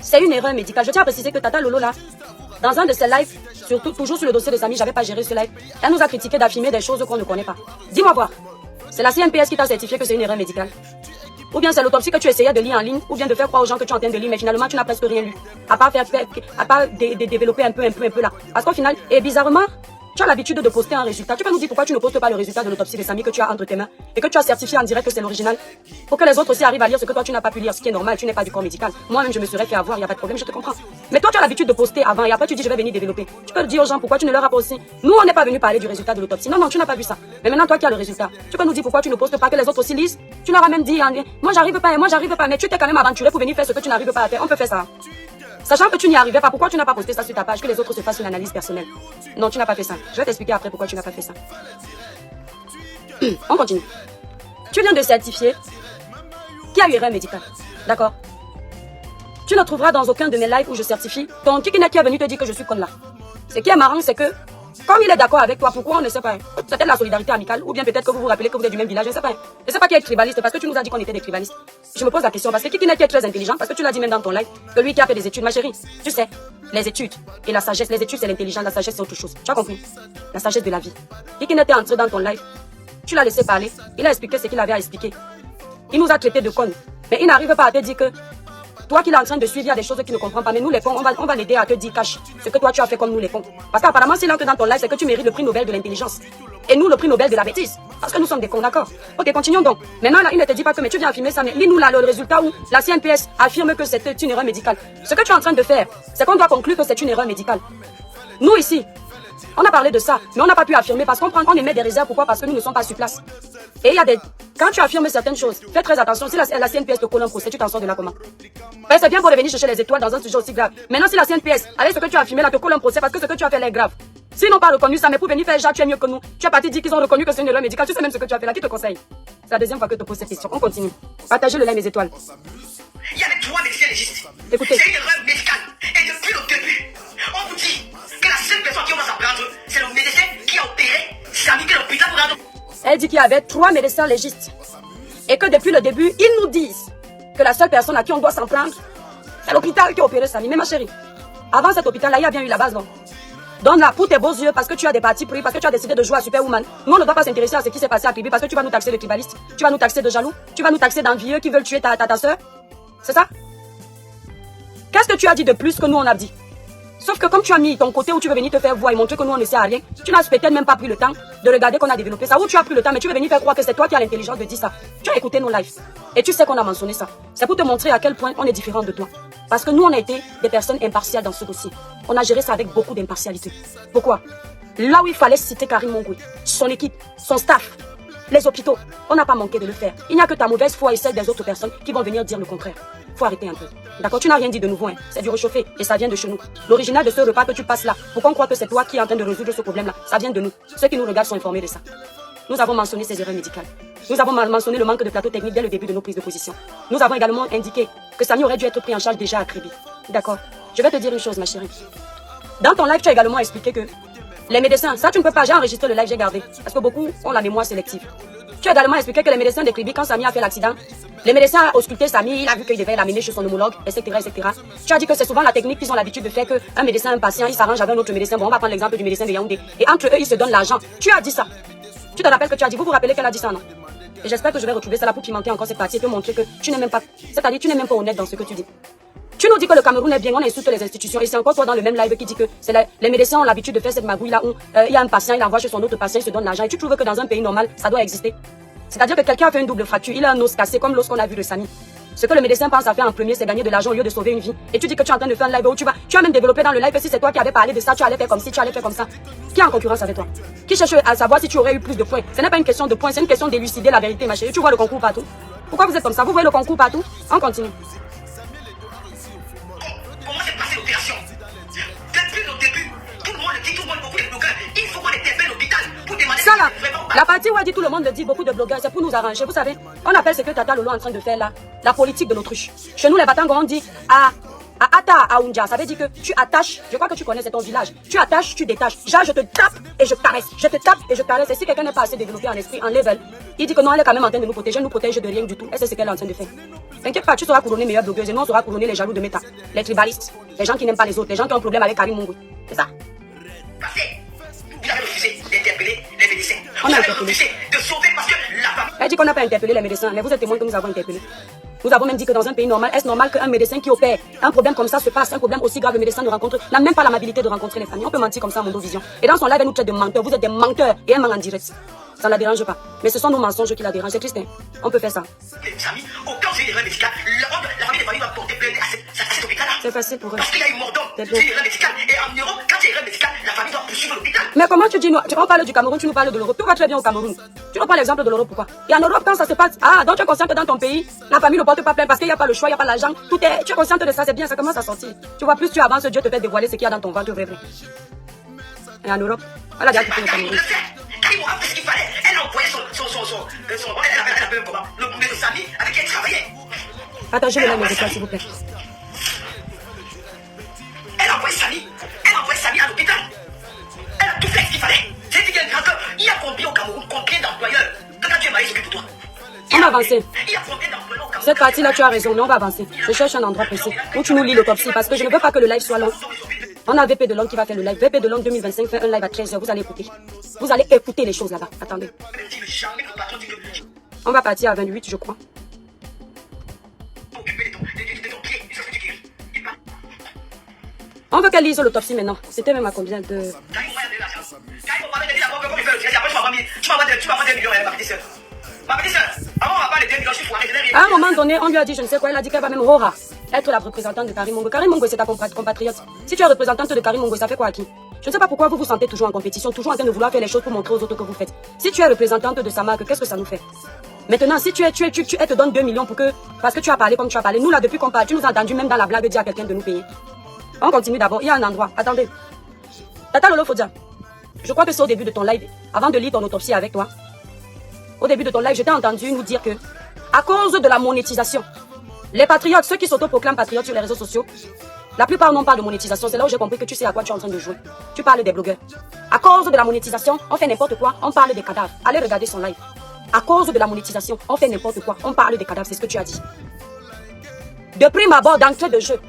C'est une erreur médicale. Je tiens à préciser que Tata Lolo, là, dans un de ses lives, surtout toujours sur le dossier de Samy, j'avais pas géré ce live, elle nous a critiqué d'affirmer des choses qu'on ne connaît pas. Dis-moi voir, c'est la CNPS qui t'a certifié que c'est une erreur médicale? Ou bien c'est l'autopsie que tu essayais de lire en ligne, ou bien de faire croire aux gens que tu es en train de lire, mais finalement tu n'as presque rien lu. À part développer un peu là. Parce qu'au final, et bizarrement, tu as l'habitude de poster un résultat. Tu peux nous dire pourquoi tu ne postes pas le résultat de l'autopsie de Samy que tu as entre tes mains et que tu as certifié en direct que c'est l'original? Pour que les autres aussi arrivent à lire ce que toi tu n'as pas pu lire, ce qui est normal, tu n'es pas du corps médical. Moi-même je me serais fait avoir, il n'y a pas de problème, je te comprends. Mais toi tu as l'habitude de poster avant et après tu dis je vais venir développer. Tu peux dire aux gens pourquoi tu ne leur as pas aussi. Nous on n'est pas venu parler du résultat de l'autopsie. Non, tu n'as pas vu ça. Mais maintenant toi qui as le résultat, tu peux nous dire pourquoi tu ne postes pas que les autres aussi lisent? Tu leur as même dit, moi j'arrive pas, mais tu t'es quand même aventuré pour venir faire ce que tu n'arrives pas à faire. On peut faire ça. Sachant que tu n'y arrivais pas, pourquoi tu n'as pas posté ça sur ta page, que les autres se fassent une analyse personnelle? Non, tu n'as pas fait ça. Je vais t'expliquer après pourquoi tu n'as pas fait ça. On continue. Tu viens de certifier qu'il y a eu erreur médicale. D'accord? Tu ne trouveras dans aucun de mes lives où je certifie ton Kikina qui est venu te dire que je suis conne là. Ce qui est marrant, c'est que, comme il est d'accord avec toi, pourquoi on ne sait pas? C'est peut-être la solidarité amicale, ou bien peut-être que vous vous rappelez que vous êtes du même village, je ne sais pas. Je ne sais pas qui est tribaliste, parce que tu nous as dit qu'on était des tribalistes. Je me pose la question, parce que Kikina qui est très intelligent, parce que tu l'as dit même dans ton live, que lui qui a fait des études, ma chérie, tu sais, les études et la sagesse, les études c'est l'intelligence, la sagesse c'est autre chose. Tu as compris? La sagesse de la vie. Kikina était entré dans ton live, tu l'as laissé parler, il a expliqué ce qu'il avait à expliquer. Il nous a traité de connes, mais il n'arrive pas à te dire que toi qui l'es en train de suivre, il y a des choses qu'il ne comprend pas. Mais nous les cons, on va l'aider à te dire cash ce que toi tu as fait comme nous les cons. Parce qu'apparemment, s'il entre dans ton live, c'est que tu mérites le prix Nobel de l'intelligence. Et nous, le prix Nobel de la bêtise. Parce que nous sommes des cons, d'accord? Ok, continuons donc. Maintenant, là, il ne te dit pas que, mais tu viens affirmer ça, mais lis-nous là le résultat où la CNPS affirme que c'est une erreur médicale. Ce que tu es en train de faire, c'est qu'on doit conclure que c'est une erreur médicale. Nous ici, on a parlé de ça, mais on n'a pas pu affirmer parce on émet des réserves. Pourquoi? Parce que nous ne sommes pas sur place. Et il y a des... Quand tu affirmes certaines choses, fais très attention. Si la CNPS te colle un procès, tu t'en sors de là comment? Ben, c'est bien pour revenir chercher les étoiles dans un sujet aussi grave. Maintenant, si la CNPS, avec ce que tu as affirmé là, te colle un procès parce que ce que tu as fait là est grave. S'ils n'ont pas reconnu ça, mais pour venir faire genre, tu es mieux que nous. Tu as parti dire qu'ils ont reconnu que c'est une erreur médicale. Tu sais même ce que tu as fait là. Qui te conseille? C'est la deuxième fois que je te pose cette question. On continue. Partagez le lien mes étoiles. Il y avait 3 médecins légistes. Écoutez. C'est une erreur médicale. Et depuis le début, on vous dit que la seule personne qui va s'en prendre, c'est le médecin qui a opéré Samy que l'hôpital pour rendre. Elle dit qu'il y avait 3 médecins légistes. Et que depuis le début, ils nous disent que la seule personne à qui on doit s'en prendre, c'est l'hôpital qui a opéré Samy. Mais ma chérie, avant cet hôpital-là, il y a bien eu la base, non? Donne-la pour tes beaux yeux parce que tu as des partis pris, parce que tu as décidé de jouer à Superwoman. Nous, on ne doit pas s'intéresser à ce qui s'est passé à Kribi parce que tu vas nous taxer de tribaliste, tu vas nous taxer de jaloux, tu vas nous taxer d'envieux qui veulent tuer ta soeur. C'est ça? Qu'est-ce que tu as dit de plus que nous on a dit? Sauf que comme tu as mis ton côté où tu veux venir te faire voir et montrer que nous on ne sait à rien, tu n'as peut-être même pas pris le temps de regarder qu'on a développé ça. Ou tu as pris le temps mais tu veux venir faire croire que c'est toi qui as l'intelligence de dire ça. Tu as écouté nos lives et tu sais qu'on a mentionné ça. C'est pour te montrer à quel point on est différent de toi. Parce que nous on a été des personnes impartiales dans ce dossier. On a géré ça avec beaucoup d'impartialité. Pourquoi? Là où il fallait citer Karim Mongoui, son équipe, son staff, les hôpitaux, on n'a pas manqué de le faire. Il n'y a que ta mauvaise foi et celle des autres personnes qui vont venir dire le contraire. Faut arrêter un peu. D'accord? Tu n'as rien dit de nouveau, hein. C'est du réchauffé et ça vient de chez nous. L'original de ce repas que tu passes là, pourquoi on croit que c'est toi qui es en train de résoudre ce problème-là? Ça vient de nous. Ceux qui nous regardent sont informés de ça. Nous avons mentionné ces erreurs médicales. Nous avons mentionné le manque de plateau technique dès le début de nos prises de position. Nous avons également indiqué que Samy aurait dû être pris en charge déjà à Kribi. D'accord? Je vais te dire une chose, ma chérie. Dans ton live, tu as également expliqué que les médecins, ça tu ne peux pas, j'ai enregistré le live, j'ai gardé. Parce que beaucoup ont la mémoire sélective. Tu as également expliqué que les médecins de Kribi, quand Samy a fait l'accident, les médecins ont ausculté Samy, il a vu qu'il devait l'amener chez son homologue, etc., etc. Tu as dit que c'est souvent la technique qu'ils ont l'habitude de faire qu'un médecin, un patient, il s'arrange avec un autre médecin. Bon, on va prendre l'exemple du médecin de Yaoundé. Et entre eux, ils se donnent l'argent. Tu as dit ça. Tu te rappelles que tu as dit, vous vous rappelez qu'elle a dit ça, non? Et j'espère que je vais retrouver ça là pour pimenter encore cette partie et te montrer que tu n'es même pas, c'est-à-dire tu n'es même pas honnête dans ce que tu dis. Tu nous dis que le Cameroun est bien, on insulte les institutions. Et c'est encore toi dans le même live qui dit que les médecins ont l'habitude de faire cette magouille là où il y a un patient, il envoie chez son autre patient, il se donne l'argent. Et tu trouves que dans un pays normal, ça doit exister? C'est-à-dire que quelqu'un a fait une double fracture, il a un os cassé comme l'os qu'on a vu de Samy. Ce que le médecin pense à faire en premier, c'est gagner de l'argent au lieu de sauver une vie. Et tu dis que tu es en train de faire un live où tu as même développé dans le live que si c'est toi qui avais parlé de ça, tu allais faire comme ci, tu allais faire comme ça. Qui est en concurrence avec toi? Qui cherche à savoir si tu aurais eu plus de points? Ce n'est pas une question de points, c'est une question d'élucider la vérité, ma chérie. Tu vois le concours partout. Pourquoi vous êtes comme ça? Vous voyez le concours partout? On continue. Comment s'est passée l'opération? Depuis le début, tout le monde le dit, tout le monde, beaucoup de blogueurs, il faut qu'on interpelle l'hôpital pour demander Ça là, vraiment pas. la partie où elle dit tout le monde le dit, beaucoup de blogueurs, c'est pour nous arranger. Vous savez, on appelle ce que Tata Lolo est en train de faire là, la politique de l'autruche. Chez nous, les Batangos, on dit à Ata Aounja, ça veut dire que tu attaches, je crois que tu connais, c'est ton village. Tu attaches, tu détaches. Genre, je te tape et je caresse. Je te tape et je caresse. Et si quelqu'un n'est pas assez développé en esprit, en level, il dit que non, elle est quand même en train de nous protéger, elle nous protège de rien du tout. Et c'est ce qu'elle est en train de faire. T'inquiète pas, tu seras couronné meilleure blogueuse et nous on sera couronné les jaloux de Meta, les tribalistes, les gens qui n'aiment pas les autres, les gens qui ont un problème avec Karim Mongoui. C'est ça. Passé. Vous avez refusé d'interpeller les médecins. On Vous a avez interpellé. refusé de sauver parce que la famille. Elle dit qu'on n'a pas interpellé les médecins, mais vous êtes témoin que nous avons interpellé. Nous avons même dit que dans un pays normal, est-ce normal qu'un médecin qui opère, un problème comme ça se passe, un problème aussi grave, le médecin ne rencontre, n'a même pas l'amabilité de rencontrer les familles. On peut mentir comme ça à Mondo Vision. Et dans son live, elle nous traite de menteurs. Vous êtes des menteurs et elle ment en direct. Ça ne la dérange pas. Mais ce sont nos mensonges qui la dérangent. C'est triste, hein? On peut faire ça. Les amis, au cas où c'est une erreur médicale, la famille des familles va porter plainte à cet hôpital-là. C'est facile pour eux. Parce qu'il y a une mort d'homme. C'est C'est bien. une erreur médicale. Et en Europe, quand il y a une erreur médicale, la famille doit poursuivre l'hôpital. Mais comment tu dis, on parle du Cameroun, tu nous parles de l'Europe. Tout va très bien au Cameroun. Tu nous prends l'exemple de l'Europe, pourquoi? Et en Europe, quand ça se passe, donc tu es consciente que dans ton pays, la famille ne porte pas plainte parce qu'il n'y a pas le choix, il n'y a pas l'argent. Tu es consciente de ça, c'est bien, ça commence à sortir. Tu vois, plus tu avances, Dieu te fait dévoiler ce qu'il y a dans ton ventre, vrai. Et en Europe, elle a déjà quitté le Karim Cameroun. le fait. Karim a fait ce qu'il fallait. Elle a envoyé elle avait un comment? Le de Samy avec qui elle travaillait. Partagez le lien des étoiles, s'il vous plaît. Elle a envoyé Samy à l'hôpital. Elle a tout fait ce qu'il fallait. C'est dit qu'il y a une grandeur. Il y a combien au Cameroun? Combien d'employeurs? Quand tu es marié, s'occupe de toi. On va avancer. Il y a combien d'employeurs au Cameroun? Cette partie-là, tu as raison, mais on va avancer. Je cherche un endroit précis où tu nous lis l'autopsie parce que je ne veux pas que le live soit long. On a VP de Londres qui va faire le live. VP de Londres 2025 fait un live à 13h. Vous allez écouter. Vous allez écouter les choses là-bas. Attendez. Jamais le patron dit que On va partir à 28, je crois. occuper de ton pied. On veut qu'elle lise l'autopsie maintenant. C'était même à combien de... Karim, moi, il y a de l'argent. Karim, on parlait de dire d'abord comment il fait le tirage. Après, tu m'envoies 2 millions, ma petite soeur. Ma petite soeur, avant on va parler de 2 millions, je suis foiré. À un moment donné, on lui a dit, je ne sais quoi, elle a dit qu'elle va même Rora être la représentante de Karim Mongo. Karim Mongo, c'est ta compatriote. Si tu es représentante de Karim Mongo, ça fait quoi à qui? Je ne sais pas pourquoi vous vous sentez toujours en compétition, toujours en train de vouloir faire les choses pour montrer aux autres que vous faites. Si tu es représentante de sa marque, qu'est-ce que ça nous fait? Maintenant, si elle te donne 2 millions parce que tu as parlé comme tu as parlé, nous là, depuis qu'on parle, tu nous as entendu même dans la blague dire à quelqu'un de nous payer. On continue d'abord, il y a un endroit, attendez. Tata Lolo Fodia, je crois que c'est au début de ton live, avant de lire ton autopsie avec toi. Au début de ton live, je t'ai entendu nous dire que, à cause de la monétisation, les patriotes, ceux qui s'autoproclament patriotes sur les réseaux sociaux, la plupart n'ont pas de monétisation. C'est là où j'ai compris que tu sais à quoi tu es en train de jouer. Tu parles des blogueurs. À cause de la monétisation, on fait n'importe quoi, on parle des cadavres. Allez regarder son live. À cause de la monétisation, on fait n'importe quoi, on parle des cadavres, c'est ce que tu as dit. De prime abord, d'entrée de jeu,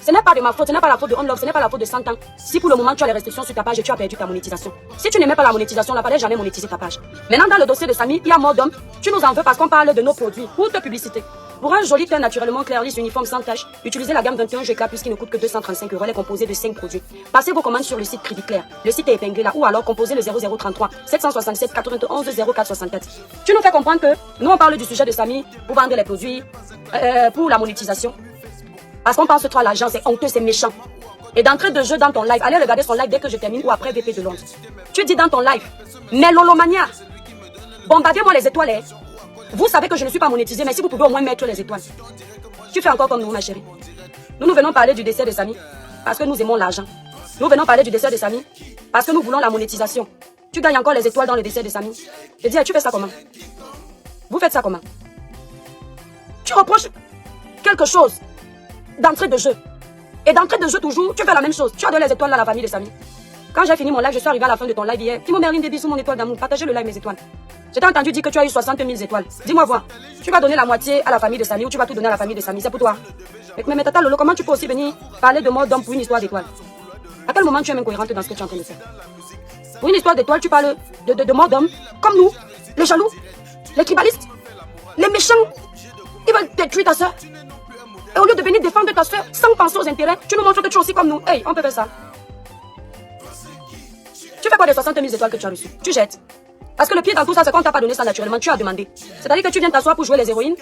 ce n'est pas de ma faute, ce n'est pas la faute de OnLove, ce n'est pas la faute de 100 ans. Si pour le moment tu as les restrictions sur ta page et tu as perdu ta monétisation. Si tu n'aimais pas la monétisation, on ne fallait jamais monétiser ta page. Maintenant, dans le dossier de Samy, il y a mort d'hommes. Tu nous en veux parce qu'on parle de nos produits. Pour te publicité. Pour un joli teint naturellement clair, lisse, uniforme, sans tache, utilisez la gamme 21 GK puisqu'il ne coûte que 235 €. Elle est composée de 5 produits. Passez vos commandes sur le site Crédit Clair. Le site est épinglé là ou alors composez le 0033 767 91 0464. Tu nous fais comprendre que nous on parle du sujet de Samy pour vendre les produits, pour la monétisation. Parce qu'on pense que toi l'argent c'est honteux, c'est méchant. Et d'entrée de jeu dans ton live, allez regarder son live dès que je termine ou après VP de Londres. Tu dis dans ton live, mais Lolomania, bombardez-moi les étoiles. Hein. Vous savez que je ne suis pas monétisé, mais si vous pouvez au moins mettre les étoiles. Tu fais encore comme nous, ma chérie. Nous venons parler du décès de Samy parce que nous aimons l'argent. Nous venons parler du décès de Samy parce que nous voulons la monétisation. Tu gagnes encore les étoiles dans le décès de Samy. Je dis, tu fais ça comment? Vous faites ça comment? Tu reproches quelque chose d'entrée de jeu. Et d'entrée de jeu toujours, tu fais la même chose. Tu as donné les étoiles à la famille de Samy. Quand j'ai fini mon live, je suis arrivé à la fin de ton live hier. Timo Merlin, des bisous, mon étoile d'amour. Partagez le live, mes étoiles. Je t'ai entendu dire que tu as eu 60 000 étoiles. Dis-moi voir. Tu vas donner la moitié à la famille de Samy ou tu vas tout donner à la famille de Samy. C'est pour toi. Mais tata Lolo, comment tu peux aussi venir parler de mort d'homme pour une histoire d'étoiles? À quel moment tu es même cohérente dans ce que tu es en train de faire? Pour une histoire d'étoiles, tu parles de mort d'homme. Comme nous, les jaloux, les tribalistes, les méchants. Ils veulent détruire ta soeur. Et au lieu de venir défendre ta soeur sans penser aux intérêts, tu nous montres que tu es aussi comme nous. Hey, on peut faire ça. Tu fais quoi des 60 000 étoiles que tu as reçues? Tu jettes. Parce que le pire dans tout ça, c'est qu'on t'a pas donné ça naturellement, tu as demandé. C'est-à-dire que tu viens t'asseoir pour jouer les héroïnes,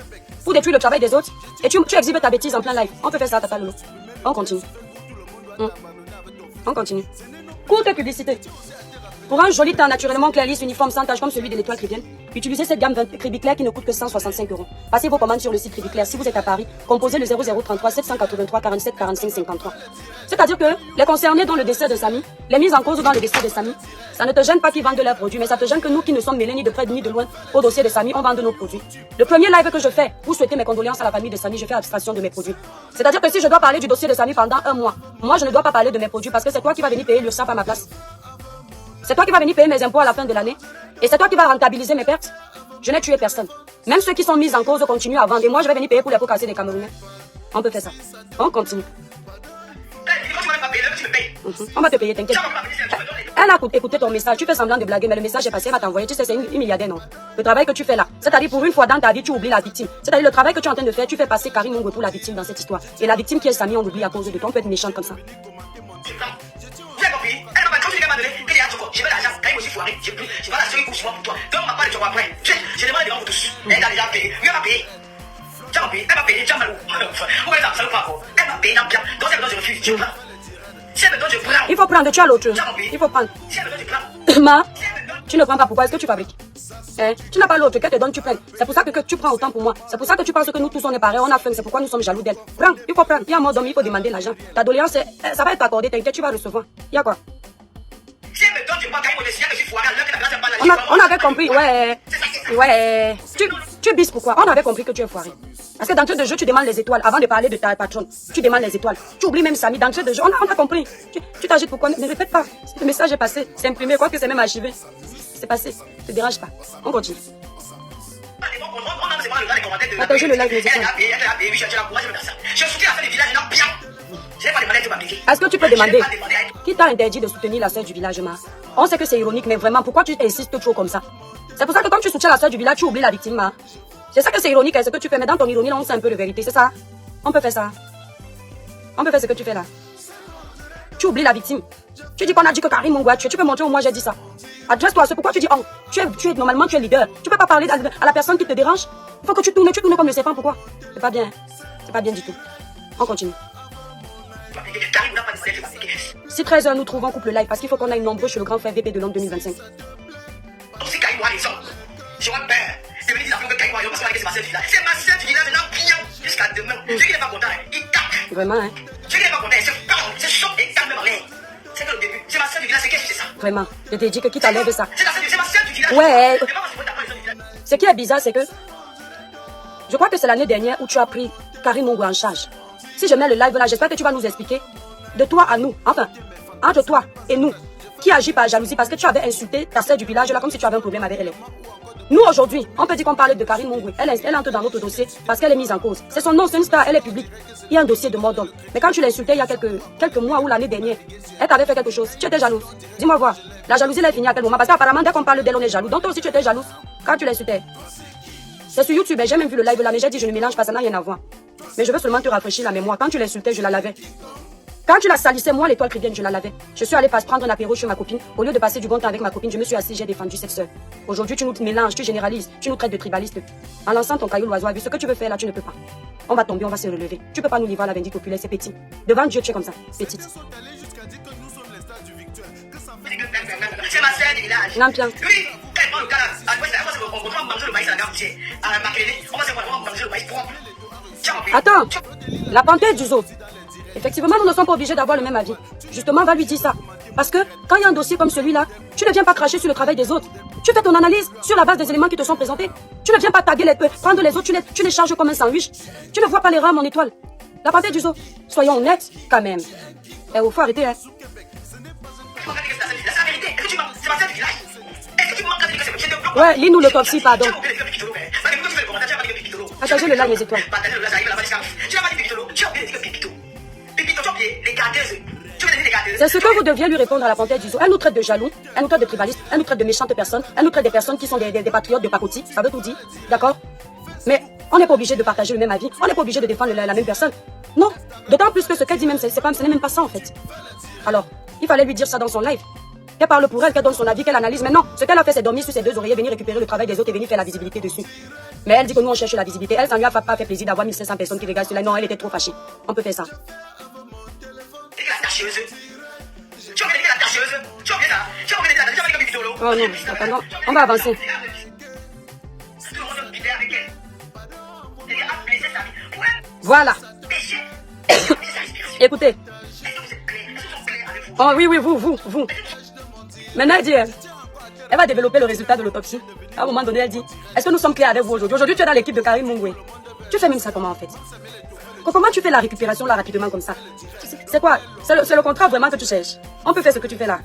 pour détruire le travail des autres, et tu exhibes ta bêtise en plein live. On peut faire ça, tata Lolo. On continue. On continue. Courte publicité. Pour un joli teint naturellement clair, lisse, uniforme, sans tache comme celui de l'étoile chrétienne, utilisez cette gamme 20 Crédit Clair qui ne coûte que 165 €. Passez vos commandes sur le site Crédit Clair. Si vous êtes à Paris, composez le 0033 783 47 45 53. C'est-à-dire que les concernés dans le décès de Samy, les mises en cause dans le décès de Samy, ça ne te gêne pas qu'ils vendent leurs produits, mais ça te gêne que nous qui ne sommes mêlés ni de près ni de loin au dossier de Samy, on vende nos produits. Le premier live que je fais pour souhaiter mes condoléances à la famille de Samy, je fais abstraction de mes produits. C'est-à-dire que si je dois parler du dossier de Samy pendant un mois, moi je ne dois pas parler de mes produits parce que c'est toi qui vas venir payer l'URSSAF à ma place. C'est toi qui vas venir payer mes impôts à la fin de l'année. Et c'est toi qui vas rentabiliser mes pertes. Je n'ai tué personne. Même ceux qui sont mis en cause continuent à vendre. Et moi, je vais venir payer pour les pots cassés des Camerounais. On peut faire ça. On continue. On va te payer, t'inquiète. Elle a écouté ton message. Tu fais semblant de blaguer, mais le message est passé, elle va t'envoyer. Tu sais, c'est une milliardaire, non? Le travail que tu fais là. C'est-à-dire, pour une fois dans ta vie, tu oublies la victime. C'est-à-dire, le travail que tu es en train de faire, tu fais passer Karim Mongo pour la victime dans cette histoire. Et la victime qui est Samy, on l'oublie à cause de toi. On peut être méchante comme ça. Je veux l'argent, quand il aussi foiré, je vais la seule couche pour toi. Donc on m'a pas de toi après. Je demande devant vous tous. Elle a déjà payé. Elle va payer. Tu vas payer. Elle va payer. Tu vas malou. Vous voyez ça, ça ne pas encore. Elle va payer. Donc si elle me donne, je refuse. Je prends. Si elle me donne, je prends. Il faut prendre. Tu as l'autre. Il faut prendre. Si elle me donne, je prends. Ma, tu ne prends pas. Pourquoi est-ce que tu fabriques? Tu n'as pas l'autre. Qu'elle te donne, tu prends. C'est pour ça que tu prends autant pour moi. C'est pour ça que tu penses que nous tous on est pareils. On a faim. C'est pourquoi nous sommes jaloux d'elle. Prends. Il faut prendre. Il y a un mot d'homme. Il faut demander l'argent. Ta doléance, ça va être accordé. T'inquiète, tu vas recevoir. Il y a quoi? Si elle me donne, je prends. Quand il me décide que je suis foiré, alors que la grâce est pas là. On avait compris, ouais. Tu bises pourquoi? On avait compris que tu es foiré. Parce que d'entrée de jeu, tu demandes les étoiles. Avant de parler de ta patronne, tu demandes les étoiles. Tu oublies même Samy. D'entrée de jeu, on a compris. Tu t'agites pourquoi? Ne répète pas. Le message est passé. C'est imprimé. Quoi que c'est même archivé. C'est passé. Ne te dérange pas. On continue. Partagez le live, les étoiles. Est-ce que tu peux demander qui t'a interdit de soutenir la sœur du village, Ma? On sait que c'est ironique, mais vraiment, pourquoi tu insistes trop comme ça? C'est pour ça que quand tu soutiens la sœur du village, tu oublies la victime, Ma. C'est ça que c'est ironique, ce que tu fais, mais dans ton ironie, là, on sait un peu de vérité, c'est ça? On peut faire ça. On peut faire ce que tu fais là. tu oublies la victime. Tu dis qu'on a dit que Karim Mungwe a tué. Tu peux montrer où moi j'ai dit ça. Adresse-toi à ce. Pourquoi tu dis oh, normalement tu es leader. Tu peux pas parler à la personne qui te dérange. Il faut que tu tournes comme le serpent. Pourquoi? C'est pas bien. C'est pas bien du tout. On continue. Si 13h nous trouvons couple live parce qu'il faut qu'on aille nombreux chez le grand frère VP de l'an 2025. Si Karim a raison, j'aurais peur de venir dire que Karim a raison parce que c'est ma soeur du village. C'est ma soeur du village, maintenant pillon jusqu'à demain. Celui qui n'est pas content, il tape. Vraiment, hein? Celui qui n'est pas content, il se parle, c'est chaud et calme dans l'air. C'est que le début, c'est ma soeur du village, c'est qu'est-ce que c'est ça? Vraiment, je t'ai dit que qui t'enlève ça. C'est ma soeur du village. Ouais. Ce qui est bizarre, c'est que je crois que c'est l'année dernière où tu as pris Karim Mungwe en charge. Si je mets le live là, j'espère que tu vas nous expliquer de toi à nous, enfin, entre toi et nous, qui agit par jalousie parce que tu avais insulté ta sœur du village là comme si tu avais un problème avec elle. Nous aujourd'hui, on peut dire qu'on parlait de Karim Mungwe. Elle entre dans notre dossier parce qu'elle est mise en cause. C'est son nom, c'est une star, elle est publique. Il y a un dossier de mort d'homme. Mais quand tu l'insultais il y a quelques mois ou l'année dernière, elle t'avait fait quelque chose. Tu étais jalouse. Dis-moi voir. La jalousie elle est finie à quel moment? Parce qu'apparemment dès qu'on parle d'elle on est jaloux. Donc toi aussi tu étais jalouse quand tu l'insultais. C'est sur YouTube, j'ai même vu le live là, mais j'ai dit je ne mélange pas, ça n'a rien à voir. Mais je veux seulement te rafraîchir la mémoire. Quand tu l'insultais, je la lavais. Quand tu la salissais, moi, l'étoile chrétienne, je la lavais. Je suis allée prendre un apéro chez ma copine. Au lieu de passer du bon temps avec ma copine, je me suis assise, j'ai défendu cette sœur. Aujourd'hui, tu nous mélanges, tu généralises, tu nous traites de tribalistes. En lançant ton caillou l'oiseau à vue, ce que tu veux faire là, tu ne peux pas. On va tomber, on va se relever. Tu peux pas nous livrer à la vindicte populaire, c'est petit. Devant Dieu, tu es comme ça, petite. C'est ma soeur du village. Non, bien. Oui, elle prend le cas là. On va manger le maïs à la gare à Makéléné. On va manger le maïs propre. Attends, la panthère du zoo. Effectivement, nous ne sommes pas obligés d'avoir le même avis. Justement, va lui dire ça. Parce que quand il y a un dossier comme celui-là, tu ne viens pas cracher sur le travail des autres. Tu fais ton analyse sur la base des éléments qui te sont présentés. Tu ne viens pas taguer prendre les autres, tu les charges comme un sandwich. Tu ne vois pas l'erreur, mon étoile. La panthère du zoo. Soyons honnêtes, quand même. Eh, il faut arrêter, hein. C'est la vérité. Est-ce que tu mens? C'est ma soeur du village. Est-ce que tu mens quand tu dis que c'est le bloc? Ouais, lis-nous l'autopsie, pardon. Partagez le live, mes étoiles. C'est ce que vous deviez lui répondre à la panthère du zoo. Elle nous traite de jaloux, elle nous traite de tribalistes, elle nous traite de méchantes personnes, elle nous traite des personnes qui sont des patriotes de pacotille, ça veut tout dire, d'accord? Mais on n'est pas obligé de partager le même avis, on n'est pas obligé de défendre la même personne. Non, d'autant plus que ce qu'elle dit même, ce n'est même pas ça en fait. Alors, il fallait lui dire ça dans son live. Qu'elle parle pour elle, qu'elle donne son avis, qu'elle analyse. Mais non, ce qu'elle a fait, c'est dormir sur ses deux oreillers, venir récupérer le travail des autres et venir faire la visibilité dessus. Mais elle dit que nous, on cherche la visibilité. Elle, ça lui a pas fait plaisir d'avoir 1500 personnes qui regardent cela. Non, elle était trop fâchée. On peut faire ça. Oh non, attends, on va avancer. Voilà. Écoutez. Oh oui, vous. Maintenant, elle dit, elle va développer le résultat de l'autopsie. À un moment donné, elle dit, est-ce que nous sommes clairs avec vous aujourd'hui? Aujourd'hui, tu es dans l'équipe de Karim Mungwe. Tu fais même ça comment en fait? Comment tu fais la récupération là rapidement comme ça? C'est quoi? C'est le contrat vraiment que tu cherches. On peut faire ce que tu fais là.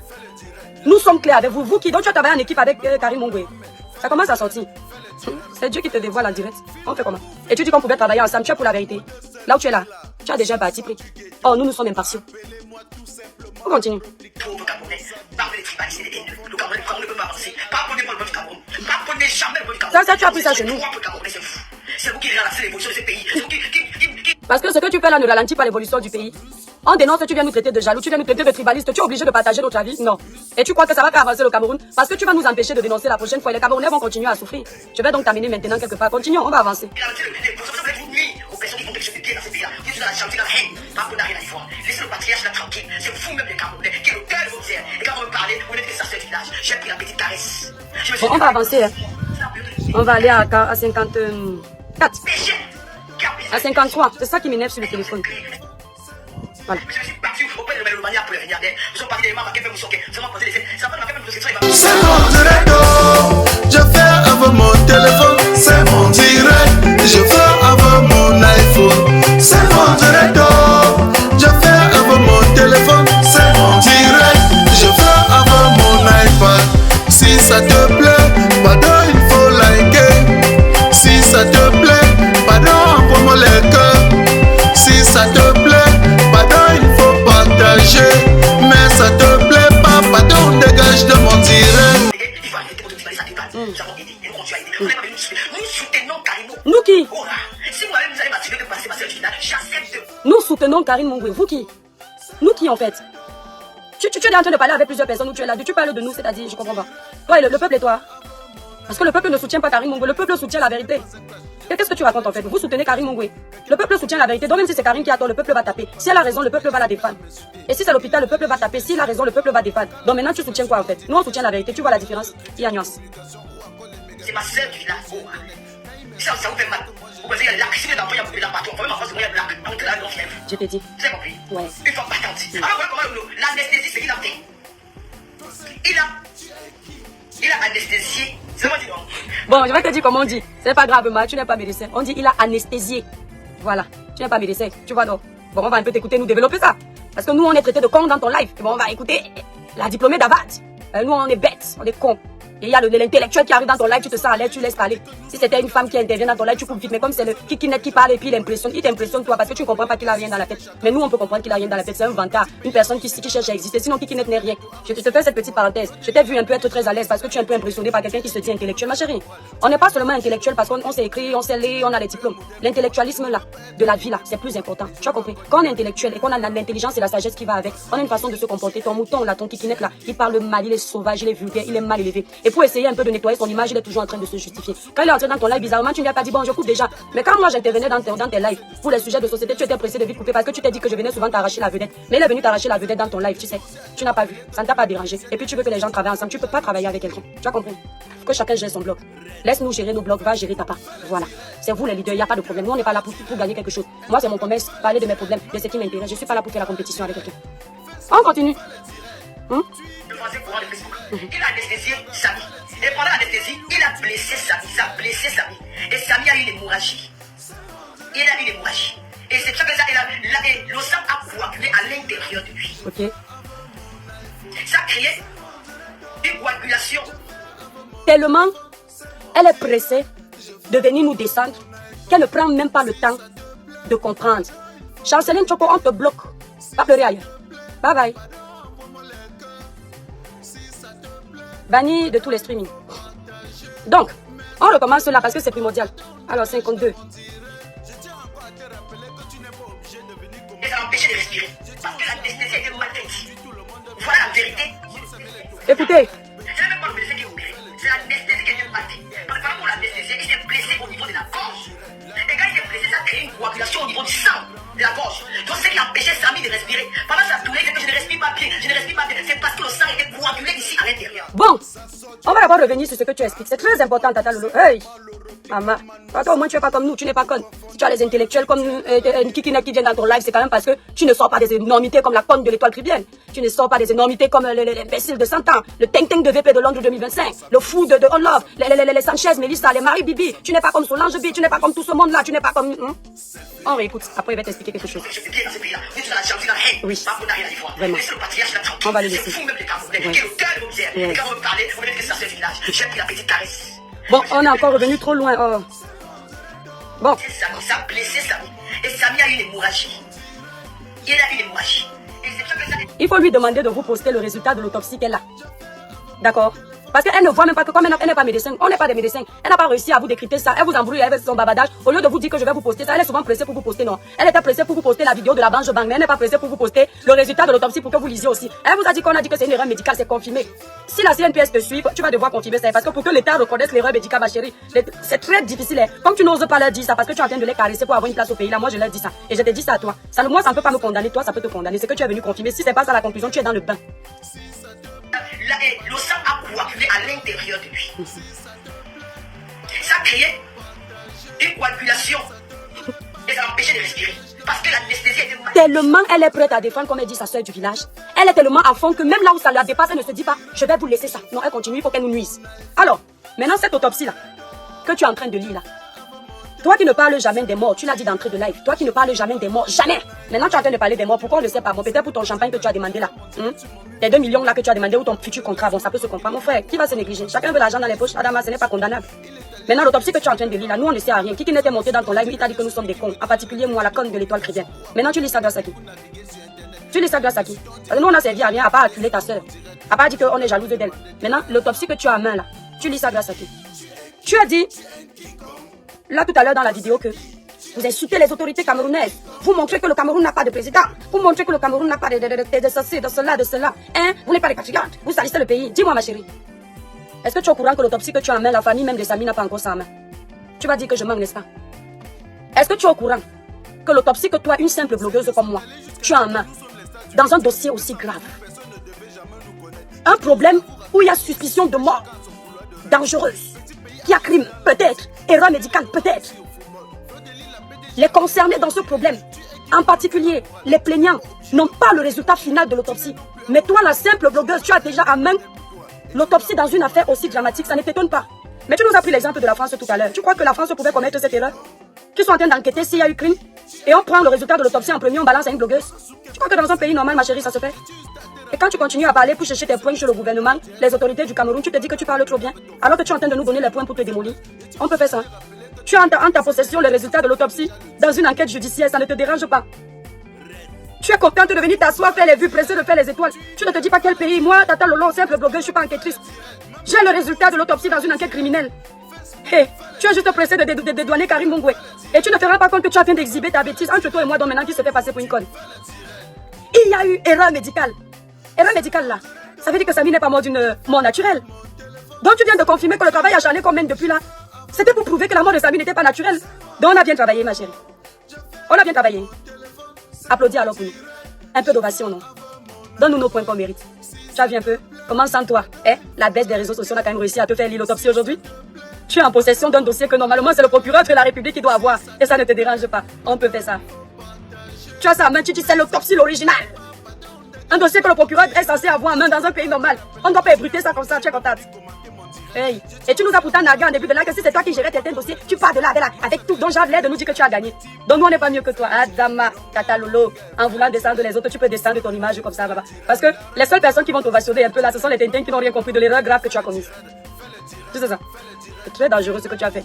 Nous sommes clairs avec vous. Vous qui, donc tu as travaillé en équipe avec Karim Mungwe. Ça commence à sortir. C'est Dieu qui te dévoile en direct. On fait comment? Et tu dis qu'on pouvait travailler ensemble. Tu es pour la vérité. Là où tu es là, tu as déjà un parti pris. Oh, nous sommes impartiaux. On continue. Ça, tu as pris ça chez nous. Parce que ce que tu fais là ne ralentit pas l'évolution du pays. On dénonce, tu viens nous traiter de jaloux, tu viens nous traiter de tribalistes, tu es obligé de partager notre avis? Non. Et tu crois que ça va faire avancer le Cameroun? Parce que tu vas nous empêcher de dénoncer la prochaine fois. Les Camerounais vont continuer à souffrir. Je vais donc t'amener maintenant quelque part. Continuons, on va avancer. Laissez le patriarche là tranquille. C'est vous-même les Camerounais qui est le cœur de votre terre. Et quand vous me parlez, vous n'êtes que sa sœur du village. J'ai pris la petite caresse. Bon, on va avancer. Hein. On va aller à 54. À 53. C'est ça qui m'énerve sur le téléphone. Voilà. C'est mon direct, je fais avec mon téléphone. C'est mon direct, je fais avec mon iPhone. C'est mon direct, je fais avec mon téléphone. C'est mon direct, je fais avec mon iPad. Si ça te plaît, pardon, il faut liker. Si ça te plaît, pardon, envoie-moi les cœurs. Si ça te plaît, pardon, il faut partager. Mais ça te plaît pas, pardon, dégage de mon direct. Nous qui? Nous soutenons Karim Mungwe. Vous qui? Nous qui en fait? Tu es en train de parler avec plusieurs personnes où tu es là. Tu parles de nous, c'est-à-dire, je comprends pas. Toi, le peuple et toi. Parce que le peuple ne soutient pas Karim Mongwe. Le peuple soutient la vérité. Qu'est-ce que tu racontes en fait? Vous soutenez Karim Mongwe. Le peuple soutient la vérité. Donc même si c'est Karim qui a tort, le peuple va taper. Si elle a raison, le peuple va la défendre. Et si c'est l'hôpital, le peuple va taper. Si elle a raison, le peuple va défendre. Donc maintenant, tu soutiens quoi en fait? Nous, on soutient la vérité. Tu vois la différence? Il y a nuance. C'est ma sœur du village. Ça vous fait mal. Vous voyez, il y a l'arc. Si vous êtes enfant, il y a beaucoup d'arc partout. Même en France, il y a de l'arc. Donc là, non, fièvre. Je t'ai dit. Vous avez compris? Ouais. Une fois battante. Alors voilà comment l'anesthésie, c'est qu'il a fait. Il a anesthésié. C'est moi qui dis non. Bon, je vais te dire comment on dit. C'est pas grave, ma, tu n'es pas médecin. On dit il a anesthésié. Voilà. Tu n'es pas médecin. Tu vois donc. Bon, on va un peu t'écouter, nous développer ça. Parce que nous, on est traités de cons dans ton live. Bon, on va écouter la diplômée d'Avad. Nous, on est bêtes. On est cons. Et il y a l'intellectuel qui arrive dans ton live, tu te sens à l'aise, tu laisses parler. Si c'était une femme qui intervient dans ton live, tu coupes vite. Mais comme c'est le kikinet qui parle et puis il t'impressionne toi parce que tu ne comprends pas qu'il a rien dans la tête. Mais nous, on peut comprendre qu'il a rien dans la tête. C'est un vantard. Une personne qui cherche à exister. Sinon, kikinet n'est rien. Je te fais cette petite parenthèse. Je t'ai vu un peu être très à l'aise parce que tu es un peu impressionné par quelqu'un qui se dit intellectuel, ma chérie. On n'est pas seulement intellectuel parce qu'on s'est écrit, on s'est lu, on a les diplômes. L'intellectualisme là, de la vie là, c'est plus important. Tu as compris? Quand on est intellectuel et qu'on a l'intelligence et la sagesse qui va avec, on a une façon de se comporter. Ton mouton là, ton kikinet là, il parle mal, il est sauvage, il est vulgaire, il est mal élevé. Et pour essayer un peu de nettoyer son image, il est toujours en train de se justifier. Quand il est entré dans ton live, bizarrement, tu ne lui as pas dit bon, je coupe déjà. Mais quand moi j'intervenais dans tes lives pour les sujets de société, tu étais pressé de vite couper parce que tu t'es dit que je venais souvent t'arracher la vedette. Mais il est venu t'arracher la vedette dans ton live, tu sais. Tu n'as pas vu, ça ne t'a pas dérangé. Et puis tu veux que les gens travaillent ensemble, tu peux pas travailler avec quelqu'un. Tu as compris? Que chacun gère son blog. Laisse-nous gérer nos blogs, va gérer ta part. Voilà. C'est vous les leaders, il n'y a pas de problème. Nous on n'est pas là pour gagner quelque chose. Moi c'est mon commerce, parler de mes problèmes, de ce qui m'intéresse. Je suis pas là pour faire la compétition avec quelqu'un. On continue. Le français courant de Facebook. Il a anesthésié Samy. Et pendant l'anesthésie, il a blessé Samy. Ça a blessé Samy. Et Samy a eu une hémorragie. Il a eu une hémorragie. Et c'est ça que ça, le sang a coagulé à l'intérieur de lui. Ok. Ça a créé une coagulation. Tellement elle est pressée de venir nous descendre qu'elle ne prend même pas le temps de comprendre. Chanceline Choco, on te bloque. Pas pleurer ailleurs. Bye bye. Banni de tous les streamings. Donc, on recommence là parce que c'est primordial. Alors, 52. Et ça l'a empêché de respirer. Parce que l'anesthésie était mal faite. Voilà la vérité. Écoutez. C'est même pas le médecin qui est opéré. C'est l'anesthésie qui était mal faite. Parce que pendant l'anesthésie, il s'est blessé au niveau de la gorge. Et quand il s'est blessé, ça a créé une coagulation au niveau du sang de la gorge. Donc, c'est ce qui a empêché Samy de respirer. Pendant sa tournée, il dit que je ne respire pas bien. Je ne respire pas bien. C'est parce que le sang était coagulé ici à l'intérieur. Bon, on va d'abord revenir sur ce que tu expliques. C'est très important, Tata Lolo. Hey, maman, toi au moins tu n'es pas comme nous, tu n'es pas conne. Si tu as les intellectuels comme Kikinek qui viennent dans ton live, c'est quand même parce que tu ne sors pas des énormités comme la conne de l'étoile Tribienne. Tu ne sors pas des énormités comme l'imbécile de 100 ans, le Teng de VP de Londres 2025, le fou de On Love, les Sanchez, Melissa, les Marie Bibi. Tu n'es pas comme Solange B, tu n'es pas comme tout ce monde-là, tu n'es pas comme... On réécoute, après il va t'expliquer quelque chose. Je suis bien dans ce pays-là. Vous êtes dans la jalousie, dans la haine. Oui. Pas pour n'arriver à l'effort. Vraiment. Laissez le patriarche là tranquille. On va le laisser. C'est fou même les Camerounais. Ouais. Qui est le cœur de vos misères. Ouais. Et quand vous me parlez, vous me dites que c'est dans ce village. J'ai pris la petite caresse. Bon, on est encore revenu trop loin. Oh. Bon. Samy, ça a blessé Samy. Et Samy a eu une hémorragie. Il a eu une hémorragie. Et c'est ça que ça... Il faut lui demander de vous poster le résultat de l'autopsie qu'elle a. D'accord? Parce qu'elle ne voit même pas que comme elle n'est pas médecin, on n'est pas des médecins, elle n'a pas réussi à vous décrypter ça, elle vous embrouille avec son babadage, au lieu de vous dire que je vais vous poster ça, elle est souvent pressée pour vous poster, non. Elle était pressée pour vous poster la vidéo de la banque, mais elle n'est pas pressée pour vous poster le résultat de l'autopsie pour que vous lisiez aussi. Elle vous a dit qu'on a dit que c'est une erreur médicale, c'est confirmé. Si la CNPS te suit, tu vas devoir confirmer ça, parce que pour que l'État reconnaisse l'erreur médicale, ma chérie, c'est très difficile. Hein. Comme tu n'oses pas leur dire ça, parce que tu es en train de les caresser pour avoir une place au pays, là, moi je leur dis ça. Et je te dis ça à toi. Ça, moi, ça ne peut pas me condamner, toi, ça peut te condamner. C'est que tu es venu confirmer. Si c'est pas ça la conclusion, tu es dans le bain. Le sang a coagulé à l'intérieur de lui. Ça a créé une coagulation. Et ça l'a empêché de respirer. Parce que l'anesthésie était mal. Tellement elle est prête à défendre, comme elle dit sa soeur du village. Elle est tellement à fond que même là où ça la dépasse, elle ne se dit pas, je vais vous laisser ça. Non, elle continue, il faut qu'elle nous nuise. Alors, maintenant cette autopsie-là, que tu es en train de lire là, toi qui ne parles jamais des morts, tu l'as dit d'entrée de live, toi qui ne parles jamais des morts, jamais. Maintenant tu es en train de parler des morts, pourquoi on ne le sait pas? Bon, peut-être pour ton champagne que tu as demandé là. Les 2 millions là que tu as demandé ou ton futur contrat, bon, ça peut se comprendre. Mon frère, qui va se négliger? Chacun veut l'argent dans les poches, Adama, ce n'est pas condamnable. Maintenant, l'autopsie que tu es en train de lire là, nous on ne sait rien. Qui n'était monté dans ton live, il t'a dit que nous sommes des cons, en particulier moi, la conne de l'étoile chrétienne. Maintenant tu lis ça grâce à qui? Tu lis ça grâce à qui? Parce que nous on a servi à rien, à part acculer ta soeur, à part dire qu'on est jalouse d'elle. Maintenant, l'autopsie que tu as en main là, tu lis ça grâce à qui? Tu as dit, là tout à l'heure dans la vidéo que Vous insultez les autorités camerounaises. Vous montrez que le Cameroun n'a pas de président. Vous montrez que le Cameroun n'a pas de ceci, de cela, de cela. Hein? Vous n'êtes pas des patriotes. Vous salissez le pays. Dis-moi, ma chérie. Est-ce que tu es au courant que l'autopsie que tu as en main, la famille même de Samy n'a pas encore ça en main? Tu vas dire que je manque, n'est-ce pas? Est-ce que tu es au courant que l'autopsie que toi, une simple blogueuse comme moi, tu as en main, dans un dossier aussi grave? Un problème où il y a suspicion de mort dangereuse. Qu'il y a crime, peut-être. Erreur médicale, peut-être. Les concernés dans ce problème, en particulier les plaignants, n'ont pas le résultat final de l'autopsie. Mais toi, la simple blogueuse, tu as déjà en main l'autopsie dans une affaire aussi dramatique, ça ne t'étonne pas. Mais tu nous as pris l'exemple de la France tout à l'heure. Tu crois que la France pouvait commettre cette erreur? Qui sont en train d'enquêter s'il y a eu crime et on prend le résultat de l'autopsie en premier, on balance à une blogueuse. Tu crois que dans un pays normal, ma chérie, ça se fait? Et quand tu continues à parler pour chercher tes points chez le gouvernement, les autorités du Cameroun, tu te dis que tu parles trop bien, alors que tu es en train de nous donner les points pour te démolir. On peut faire ça. Tu as en ta possession les résultats de l'autopsie dans une enquête judiciaire, ça ne te dérange pas. Tu es contente de venir t'asseoir, faire les vues, pressée de faire les étoiles. Tu ne te dis pas quel pays. Moi, Tata Lolo, simple blogueuse, je ne suis pas enquêtrice. J'ai le résultat de l'autopsie dans une enquête criminelle. Hé, tu es juste pressé de dédouaner Karim Mungwe. Et tu ne te rends pas compte que tu es en train d'exhiber ta bêtise entre toi et moi, donc maintenant qui se fait passer pour une conne. Il y a eu erreur médicale. Erreur médicale là, ça veut dire que Samy n'est pas mort d'une mort naturelle. Donc tu viens de confirmer que le travail acharné qu'on mène depuis là, c'était pour prouver que la mort de Samy n'était pas naturelle. Donc on a bien travaillé, ma chérie. On a bien travaillé. Applaudis alors pour nous. Un peu d'ovation, non? Donne-nous nos points qu'on mérite. Tu as vu un peu? Comment sans toi? La baisse des réseaux sociaux a quand même réussi à te faire lire l'autopsie aujourd'hui. Tu es en possession d'un dossier que normalement c'est le procureur de la République qui doit avoir. Et ça ne te dérange pas. On peut faire ça. Tu as ça en main, tu dis c'est l'autopsie l'original. Un dossier que le procureur est censé avoir en main dans un pays normal. On ne doit pas ébruiter ça comme ça, tu es contente. Hey. Et tu nous as pourtant nargué en début de là que si c'est toi qui gérais tes dossiers, tu pars de là, avec tout. Donc j'ai l'air de nous dire que tu as gagné. Donc nous on n'est pas mieux que toi. Adama, Tata Lolo, en voulant descendre les autres, tu peux descendre ton image comme ça, baba. Parce que les seules personnes qui vont t'ovationner un peu là, ce sont les tintins qui n'ont rien compris de l'erreur grave que tu as commise. Tu sais ça? C'est très dangereux ce que tu as fait.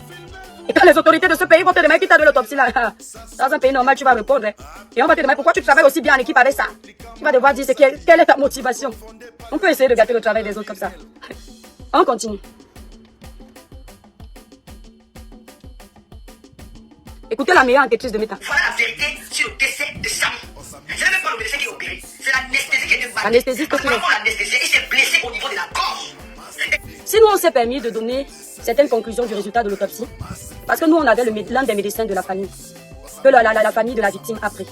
Et quand les autorités de ce pays vont te demander qui t'a de l'autopsie là, dans un pays normal, tu vas répondre. Et on va te demander pourquoi tu travailles aussi bien en équipe avec ça. Tu vas devoir dire quelle est ta motivation. On peut essayer de gâter le travail des autres comme ça. On continue. Écoutez la meilleure enquêtrice de Méta. Voilà la vérité sur le décès de Samy. C'est même pas le décès qui est opéré, c'est l'anesthésie qui est battue. L'anesthésie parce que l'enfant l'anesthésie, il s'est blessé au niveau de la gorge. Si nous on s'est permis de donner certaines conclusions du résultat de l'autopsie, parce que nous on avait l'un des médecins de la famille, que la famille de la victime a pris.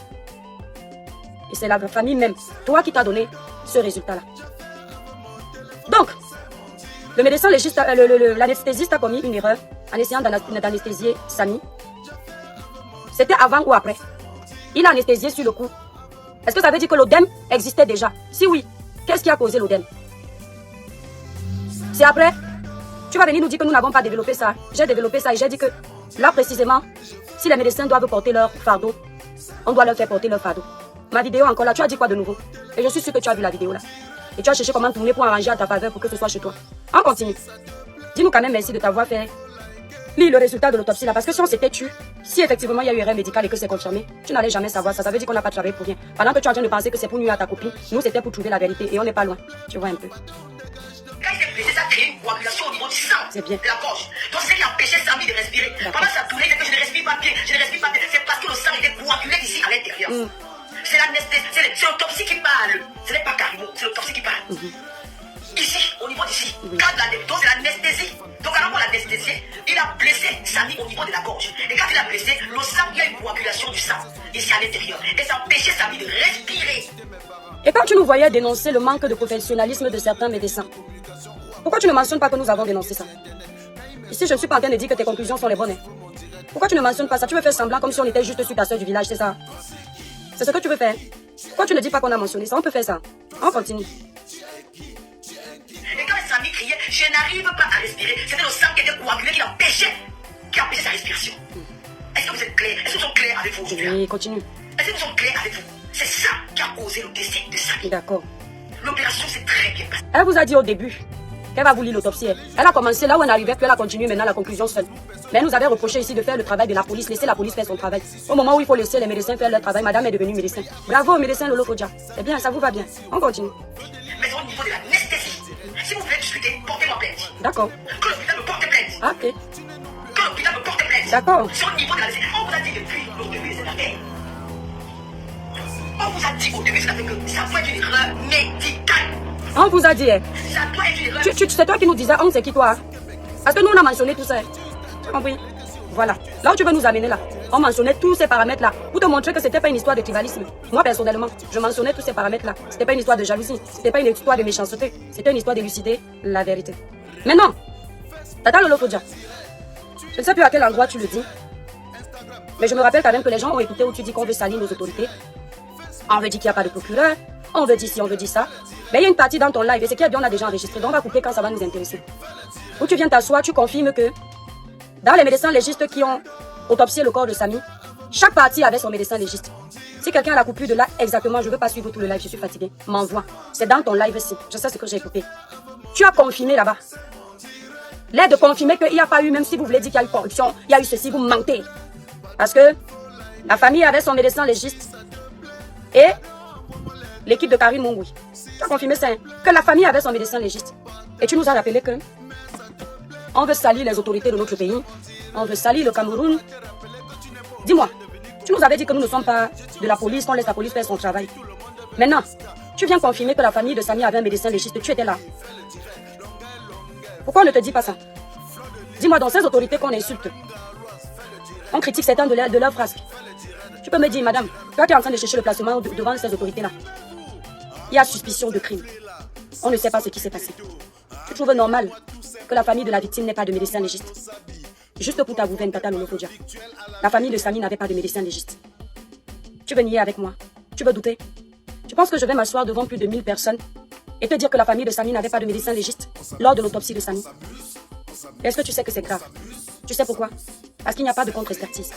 Et c'est la famille même, toi qui t'as donné ce résultat-là. Donc, le médecin légiste, l'anesthésiste a commis une erreur en essayant d'anesthésier Samy. C'était avant ou après? Il a anesthésié sur le coup. Est-ce que ça veut dire que l'œdème existait déjà? Si oui, qu'est-ce qui a causé l'œdème? C'est après? Tu vas venir nous dire que nous n'avons pas développé ça. J'ai développé ça et j'ai dit que là précisément, si les médecins doivent porter leur fardeau, on doit leur faire porter leur fardeau. Ma vidéo encore là, tu as dit quoi de nouveau? Et je suis sûre que tu as vu la vidéo là. Et tu as cherché comment tourner pour arranger à ta faveur pour que ce soit chez toi. On continue. Dis-nous quand même merci de t'avoir fait lire le résultat de l'autopsie là. Parce que si on s'était tué, si effectivement il y a eu erreur médicale et que c'est confirmé, tu n'allais jamais savoir ça. Ça veut dire qu'on n'a pas travaillé pour rien. Pendant que tu es en train de penser que c'est pour nuire à ta copine, nous c'était pour trouver la vérité et on n'est pas loin. Tu vois un peu. Quand il s'est blessé, ça a créé une coagulation au niveau du sang. C'est bien. De la gorge. Donc c'est ce qui empêchait Samy de respirer. Pendant sa tournée, il disait que je ne respire pas bien, je ne respire pas bien. C'est parce que le sang était coagulé ici à l'intérieur. C'est l'anesthésie, c'est l'autopsie qui parle. Ce n'est pas Karimo, c'est l'autopsie qui parle. Ici, au niveau d'ici. Quand donc c'est l'anesthésie. Donc alors pour l'anesthésier, il a blessé Samy au niveau de la gorge. Et quand il a blessé, le sang, il y a une coagulation du sang ici à l'intérieur. Et ça empêchait Samy de respirer. Et quand tu nous voyais dénoncer le manque de professionnalisme de certains médecins, pourquoi tu ne mentionnes pas que nous avons dénoncé ça? Ici, je ne suis pas en train de dire que tes conclusions sont les bonnes. Pourquoi tu ne mentionnes pas ça? Tu veux faire semblant comme si on était juste sur ta soeur du village, c'est ça? C'est ce que tu veux faire? Pourquoi tu ne dis pas qu'on a mentionné ça? On peut faire ça. On continue. Et quand Samy criait, je n'arrive pas à respirer, c'était le sang qui était coagulé qui empêchait sa respiration. Est-ce que vous êtes clairs? Est-ce que vous êtes clairs avec vous aujourd'hui? Oui, continue. Est-ce que vous êtes clairs avec vous? C'est ça qui a causé le décès de Samy. D'accord. L'opération s'est très bien passée. Elle vous a dit au début qu'elle va vous lire l'autopsie. Elle a commencé là où elle arrivait, puis elle a continué maintenant la conclusion seule. Mais elle nous avait reproché ici de faire le travail de la police, laisser la police faire son travail. Au moment où il faut laisser les médecins faire leur travail, madame est devenue médecin. Bravo, médecin Lolo Kodja. C'est bien, ça vous va bien. On continue. Mais au niveau de l'anesthésie, si vous voulez discuter, portez-moi plainte. D'accord. Que l'hôpital me porte plainte. Ah, ok. Que l'hôpital me porte plainte. D'accord. C'est au niveau de la médecine. On vous a dit depuis le début de cette affaire. On vous a dit au début de cette affaire que ça doit être une erreur médicale. On vous a dit, hein. Ça doit être une erreur. C'est toi qui nous disais, on c'est qui toi? Parce que nous, on a mentionné tout ça. Tu as compris? Voilà. Là où tu veux nous amener là, on mentionnait tous ces paramètres-là pour te montrer que c'était pas une histoire de tribalisme. Moi, personnellement, je mentionnais tous ces paramètres-là. C'était pas une histoire de jalousie. C'était pas une histoire de méchanceté. C'était une histoire d'élucider la vérité. Maintenant, Tata Lolo Fodja, je ne sais plus à quel endroit tu le dis, mais je me rappelle quand même que les gens ont écouté où tu dis qu'on veut salir nos autorités. On veut dire qu'il n'y a pas de procureur. On veut dire ci, on veut dire ça. Mais il y a une partie dans ton live, et c'est qu'il y a bien, on a déjà enregistré. Donc on va couper quand ça va nous intéresser. Où tu viens t'asseoir, tu confirmes que dans les médecins légistes qui ont autopsié le corps de Samy, chaque partie avait son médecin légiste. Si quelqu'un a la coupure de là, exactement, je ne veux pas suivre tout le live, je suis fatigué, m'envoie. C'est dans ton live-ci. Je sais ce que j'ai coupé. Tu as confirmé là-bas. L'aide de confirmer qu'il n'y a pas eu, même si vous voulez dire qu'il y a eu corruption, il y a eu ceci, vous mentez. Parce que la famille avait son médecin légiste et l'équipe de Karine Mongoui. Tu as confirmé ça, hein, que la famille avait son médecin légiste. Et tu nous as rappelé que on veut salir les autorités de notre pays, on veut salir le Cameroun. Dis-moi, tu nous avais dit que nous ne sommes pas de la police, qu'on laisse la police faire son travail. Maintenant, tu viens confirmer que la famille de Samy avait un médecin légiste, tu étais là. Pourquoi on ne te dit pas ça? Dis-moi, dans ces autorités qu'on insulte, on critique certains de leurs phrases. Tu peux me dire, madame, toi tu es en train de chercher le placement devant ces autorités-là. Il y a suspicion de crime. On ne sait pas ce qui s'est passé. Tu trouves normal que la famille de la victime n'ait pas de médecin légiste? Juste pour ta gouverne, Tata Lolo Fodja. La famille de Samy n'avait pas de médecin légiste. Tu veux nier avec moi? Tu veux douter? Tu penses que je vais m'asseoir devant plus de 1000 personnes et te dire que la famille de Samy n'avait pas de médecin légiste lors de l'autopsie de Samy? Est-ce que tu sais que c'est grave? Tu sais pourquoi? Parce qu'il n'y a pas de contre-expertise.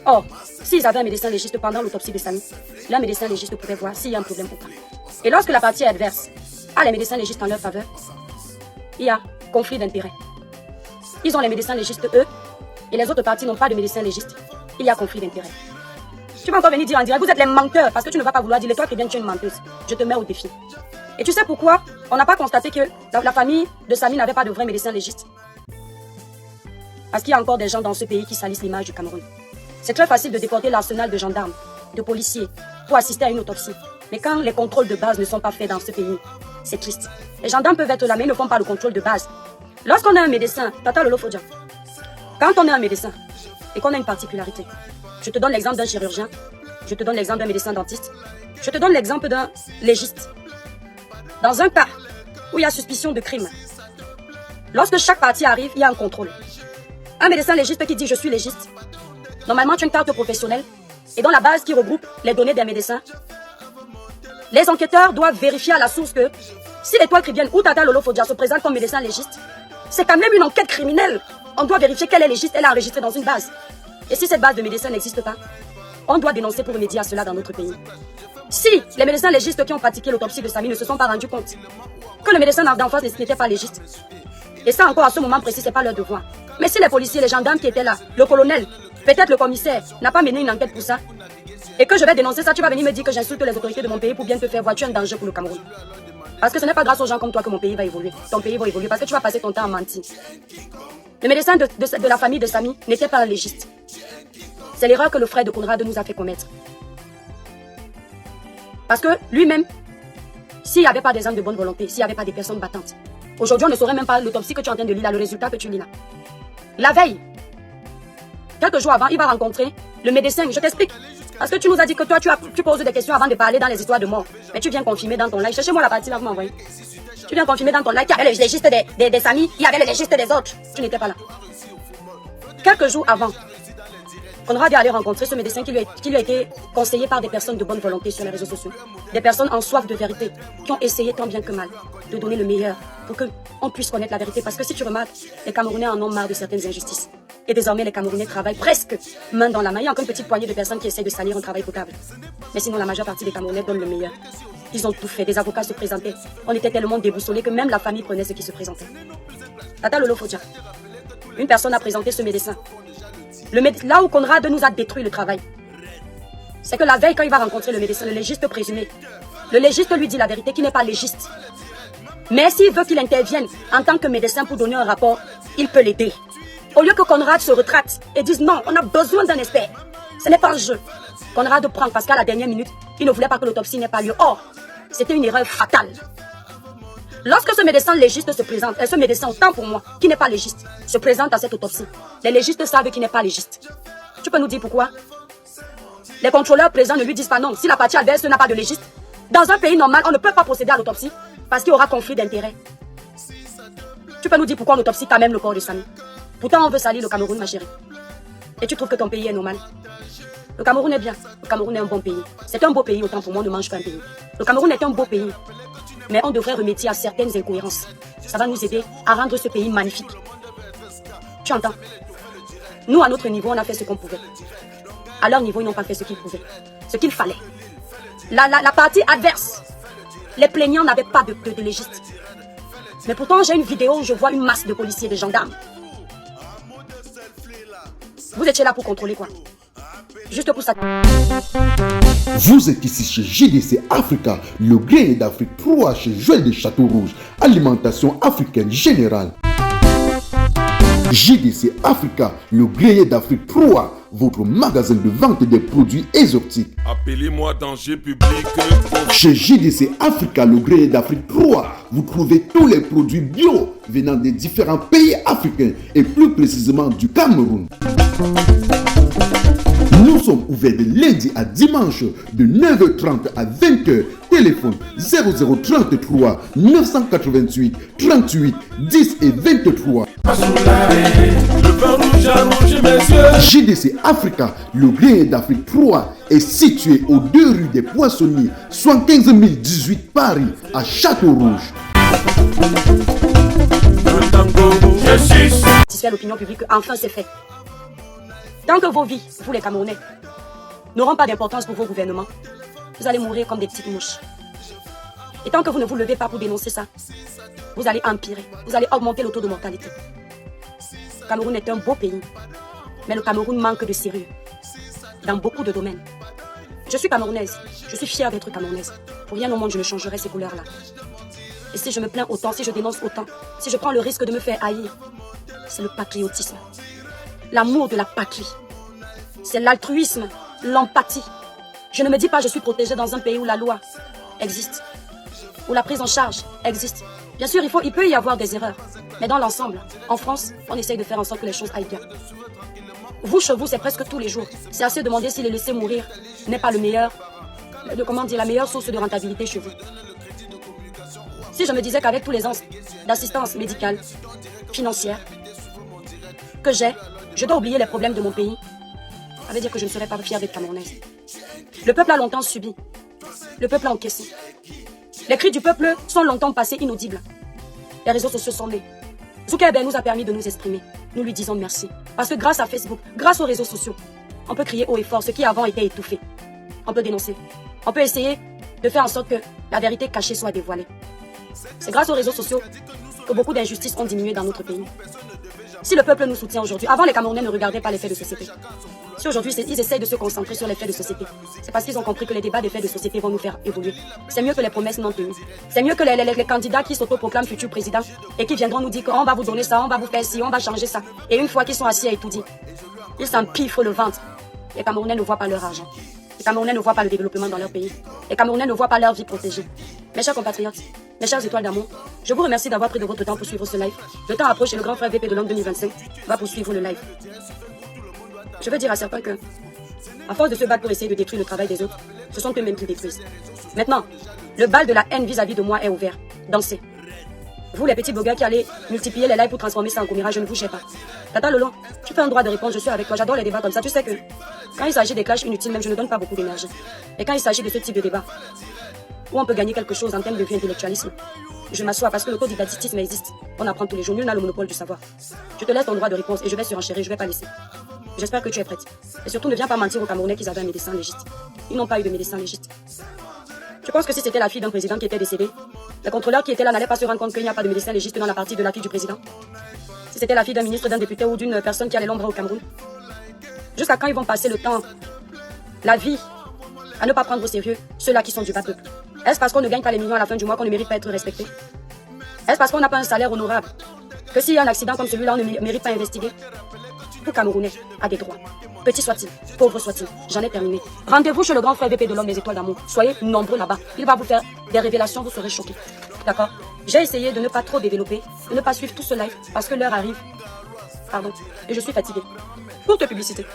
Or, s'ils avaient un médecin légiste pendant l'autopsie de Samy, l'un médecin légiste pourrait voir s'il y a un problème ou pas. Et lorsque la partie adverse a les médecins légistes en leur faveur, il y a conflit d'intérêts. Ils ont les médecins légistes, eux, et les autres parties n'ont pas de médecins légistes. Il y a conflit d'intérêts. Tu vas encore venir dire en direct, vous êtes les menteurs, parce que tu ne vas pas vouloir dire, les toi qui viens, tu es une menteuse. Je te mets au défi. Et tu sais pourquoi on n'a pas constaté que la famille de Samy n'avait pas de vrai médecin légiste? Parce qu'il y a encore des gens dans ce pays qui salissent l'image du Cameroun. C'est très facile de déporter l'arsenal de gendarmes, de policiers, pour assister à une autopsie. Mais quand les contrôles de base ne sont pas faits dans ce pays, c'est triste. Les gendarmes peuvent être là, mais ils ne font pas le contrôle de base. Lorsqu'on a un médecin, Tata Lolo Fodja, quand on est un médecin et qu'on a une particularité, je te donne l'exemple d'un chirurgien, je te donne l'exemple d'un médecin dentiste, je te donne l'exemple d'un légiste. Dans un cas où il y a suspicion de crime, lorsque chaque partie arrive, il y a un contrôle. Un médecin légiste qui dit je suis légiste, normalement tu as une carte professionnelle et dans la base qui regroupe les données des médecins, les enquêteurs doivent vérifier à la source que si l'étoile Tribienne ou Tata Lolo Fodja se présente comme médecin légiste, c'est quand même une enquête criminelle. On doit vérifier qu'elle est légiste, elle est enregistrée dans une base. Et si cette base de médecins n'existe pas, on doit dénoncer pour remédier à cela dans notre pays. Si les médecins légistes qui ont pratiqué l'autopsie de Samy ne se sont pas rendus compte que le médecin d'en face n'était pas légiste, et ça encore à ce moment précis, c'est pas leur devoir. Mais si les policiers, les gendarmes qui étaient là, le colonel, peut-être le commissaire, n'a pas mené une enquête pour ça, et que je vais dénoncer ça, tu vas venir me dire que j'insulte les autorités de mon pays pour bien te faire voir, tu es un danger pour le Cameroun. Parce que ce n'est pas grâce aux gens comme toi que mon pays va évoluer. Ton pays va évoluer parce que tu vas passer ton temps à mentir. Le médecin de la famille de Samy n'était pas un légiste. C'est l'erreur que le frère de Conrad nous a fait commettre. Parce que lui-même, s'il n'y avait pas des hommes de bonne volonté, s'il n'y avait pas des personnes battantes, aujourd'hui on ne saurait même pas l'autopsie que tu es en train de lire là, le résultat que tu lis là. La veille, quelques jours avant, il va rencontrer le médecin. Je t'explique. Parce que tu nous as dit que toi, tu poses des questions avant de parler dans les histoires de mort. Mais tu viens confirmer dans ton live. Cherchez-moi la partie là, vous m'envoyez. Tu viens confirmer dans ton live qu'il y avait les légistes des Samy, il y avait les légistes des autres. Tu n'étais pas là. Quelques jours avant, Conrad est allé rencontrer ce médecin qui lui a été conseillé par des personnes de bonne volonté sur les réseaux sociaux. Des personnes en soif de vérité, qui ont essayé tant bien que mal de donner le meilleur pour qu'on puisse connaître la vérité. Parce que si tu remarques, les Camerounais en ont marre de certaines injustices. Et désormais, les Camerounais travaillent presque main dans la main. Il y a encore une petite poignée de personnes qui essaient de salir un travail potable. Mais sinon, la majeure partie des Camerounais donnent le meilleur. Ils ont tout fait. Des avocats se présentaient. On était tellement déboussolés que même la famille prenait ce qui se présentait. Tata Lolo Fodja, une personne a présenté ce médecin. Là où Conrad nous a détruit le travail, c'est que la veille, quand il va rencontrer le médecin, le légiste présumé, le légiste lui dit la vérité, qu'il n'est pas légiste. Mais s'il veut qu'il intervienne en tant que médecin pour donner un rapport, il peut l'aider. Au lieu que Conrad se retracte et dise non, on a besoin d'un expert. Ce n'est pas un jeu. Conrad prend parce qu'à la dernière minute, il ne voulait pas que l'autopsie n'ait pas lieu. Or, c'était une erreur fatale. Lorsque ce médecin légiste se présente, et ce médecin, autant pour moi, qui n'est pas légiste, se présente à cette autopsie, les légistes savent qu'il n'est pas légiste. Tu peux nous dire pourquoi? Les contrôleurs présents ne lui disent pas non. Si la partie adverse n'a pas de légiste, dans un pays normal, on ne peut pas procéder à l'autopsie parce qu'il y aura conflit d'intérêts. Tu peux nous dire pourquoi on autopsie quand même le corps de Samy? Pourtant, on veut salir le Cameroun, ma chérie. Et tu trouves que ton pays est normal? Le Cameroun est bien. Le Cameroun est un bon pays. C'est un beau pays, autant pour moi, ne mange pas un pays. Le Cameroun est un beau pays. Mais on devrait remédier à certaines incohérences. Ça va nous aider à rendre ce pays magnifique. Tu entends? Nous, à notre niveau, on a fait ce qu'on pouvait. À leur niveau, ils n'ont pas fait ce qu'ils pouvaient. Ce qu'il fallait. La partie adverse, les plaignants n'avaient pas de légiste. Mais pourtant, j'ai une vidéo où je vois une masse de policiers, de gendarmes. Vous étiez là pour contrôler quoi? Juste pour ça. Vous êtes ici chez JDC Africa, le grenier d'Afrique 3 chez Joël de Château-Rouge, alimentation africaine générale. JDC Africa, le grenier d'Afrique 3, votre magasin de vente des produits exotiques. Appelez-moi danger public. Chez JDC Africa, le grenier d'Afrique 3, vous trouvez tous les produits bio venant des différents pays africains et plus précisément du Cameroun. Nous sommes ouverts de lundi à dimanche de 9h30 à 20h. Téléphone 0033 988 38 10 et 23. JDC Africa, le grenier d'Afrique 3, est situé aux 2 rues des Poissonniers, 75 018 Paris, à Château-Rouge. Satisfaire l'opinion publique, enfin c'est fait. Tant que vos vies, vous les Camerounais, n'auront pas d'importance pour vos gouvernements, vous allez mourir comme des petites mouches. Et tant que vous ne vous levez pas pour dénoncer ça, vous allez empirer, vous allez augmenter le taux de mortalité. Le Cameroun est un beau pays, mais le Cameroun manque de sérieux dans beaucoup de domaines. Je suis camerounaise, je suis fière d'être camerounaise. Pour rien au monde, je ne changerai ces couleurs-là. Et si je me plains autant, si je dénonce autant, si je prends le risque de me faire haïr, c'est le patriotisme. L'amour de la patrie. C'est l'altruisme, l'empathie. Je ne me dis pas je suis protégée dans un pays où la loi existe, où la prise en charge existe. Bien sûr, il peut y avoir des erreurs. Mais dans l'ensemble, en France, on essaye de faire en sorte que les choses aillent bien. Vous, chez vous, c'est presque tous les jours. C'est assez demander si les laisser mourir n'est pas la meilleure source de rentabilité chez vous. Si je me disais qu'avec tous les ans d'assistance médicale, financière, que j'ai, je dois oublier les problèmes de mon pays, ça veut dire que je ne serais pas fière d'être camerounaise. Le peuple a longtemps subi. Le peuple a encaissé. Les cris du peuple sont longtemps passés inaudibles. Les réseaux sociaux sont nés. Zuckerberg nous a permis de nous exprimer. Nous lui disons merci. Parce que grâce à Facebook, grâce aux réseaux sociaux, on peut crier haut et fort ce qui avant était étouffé. On peut dénoncer. On peut essayer de faire en sorte que la vérité cachée soit dévoilée. C'est grâce aux réseaux sociaux que beaucoup d'injustices ont diminué dans notre pays. Si le peuple nous soutient aujourd'hui, avant les Camerounais ne regardaient pas les faits de société. Si aujourd'hui ils essayent de se concentrer sur les faits de société, c'est parce qu'ils ont compris que les débats des faits de société vont nous faire évoluer. C'est mieux que les promesses non tenues. C'est mieux que les candidats qui s'autoproclament futurs présidents et qui viendront nous dire qu'on va vous donner ça, on va vous faire ci, on va changer ça. Et une fois qu'ils sont assis à étudier, ils s'empiffrent le ventre. Les Camerounais ne voient pas leur argent. Les Camerounais ne voient pas le développement dans leur pays. Les Camerounais ne voient pas leur vie protégée. Mes chers compatriotes, mes chères étoiles d'amour, je vous remercie d'avoir pris de votre temps pour suivre ce live. Le temps approche et le grand frère VP de l'homme 2025 va poursuivre le live. Je veux dire à certains que, à force de se battre pour essayer de détruire le travail des autres, ce sont eux-mêmes qui détruisent. Maintenant, le bal de la haine vis-à-vis de moi est ouvert. Dansez. Vous, les petits blogueurs qui allez multiplier les lives pour transformer ça en commérage, je ne vous gère pas. Tata Lolo, tu fais un droit de réponse, je suis avec toi, j'adore les débats comme ça. Tu sais que, quand il s'agit des clashs inutiles, même je ne donne pas beaucoup d'énergie. Et quand il s'agit de ce type de débat, où on peut gagner quelque chose en termes de vue intellectualisme, je m'assois parce que l'autodidactisme existe. On apprend tous les jours, nul n'a le monopole du savoir. Je te laisse ton droit de réponse et je vais surenchérir, je ne vais pas laisser. J'espère que tu es prête. Et surtout, ne viens pas mentir aux Camerounais qu'ils avaient un médecin légiste. Ils n'ont pas eu de médecin légiste. Je pense que si c'était la fille d'un président qui était décédé, le contrôleur qui était là n'allait pas se rendre compte qu'il n'y a pas de médecin légiste dans la partie de la fille du président. Si c'était la fille d'un ministre, d'un député ou d'une personne qui allait l'ombre au Cameroun. Jusqu'à quand ils vont passer le temps, la vie, à ne pas prendre au sérieux ceux-là qui sont du bas peuple? Est-ce parce qu'on ne gagne pas les millions à la fin du mois qu'on ne mérite pas être respecté? Est-ce parce qu'on n'a pas un salaire honorable? que s'il y a un accident comme celui-là, on ne mérite pas d'investiguer. Tout Camerounais a des droits. Petit soit-il, pauvre soit-il. J'en ai terminé. Rendez-vous chez le grand frère VP de l'homme des étoiles d'amour. Soyez nombreux là-bas. Il va vous faire des révélations, vous serez choqués. D'accord? J'ai essayé de ne pas trop développer, de ne pas suivre tout ce live parce que l'heure arrive. Pardon. Et je suis fatiguée. Courte publicité.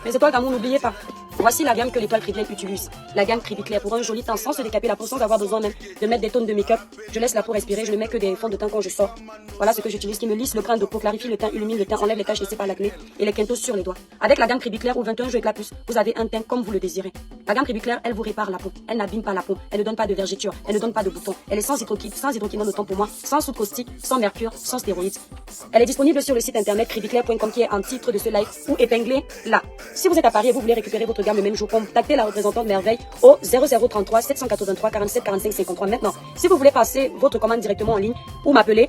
Les étoiles d'amour, n'oubliez pas. Voici la gamme que l'étoile Criblet utilise. La gamme Criblet clair pour un joli teint sans se décaper la peau, sans avoir besoin même de mettre des tonnes de make-up. Je laisse la peau respirer, je ne mets que des fonds de teint quand je sors. Voilà ce que j'utilise qui me lisse le grain de peau, clarifie le teint, illumine le teint, enlève les taches laissées par l'acné et les quintos sur les doigts. Avec la gamme Criblet clair ou 21 jours éclat plus, vous avez un teint comme vous le désirez. La gamme Criblet clair, elle vous répare la peau. Elle n'abîme pas la peau. Elle ne donne pas de vergeture. Elle ne donne pas de boutons. Elle est sans hydroquinone autant pour moi, sans soude caustique, sans mercure, sans stéroïdes. Elle est disponible sur le site internet cribletclair.com qui est en titre de ce live ou épinglé là. Si vous êtes à Paris et vous voulez récupérer votre gamme le même jour, contactez la représentante Merveille au 0033 783 47 45 53. Maintenant, si vous voulez passer votre commande directement en ligne ou m'appeler,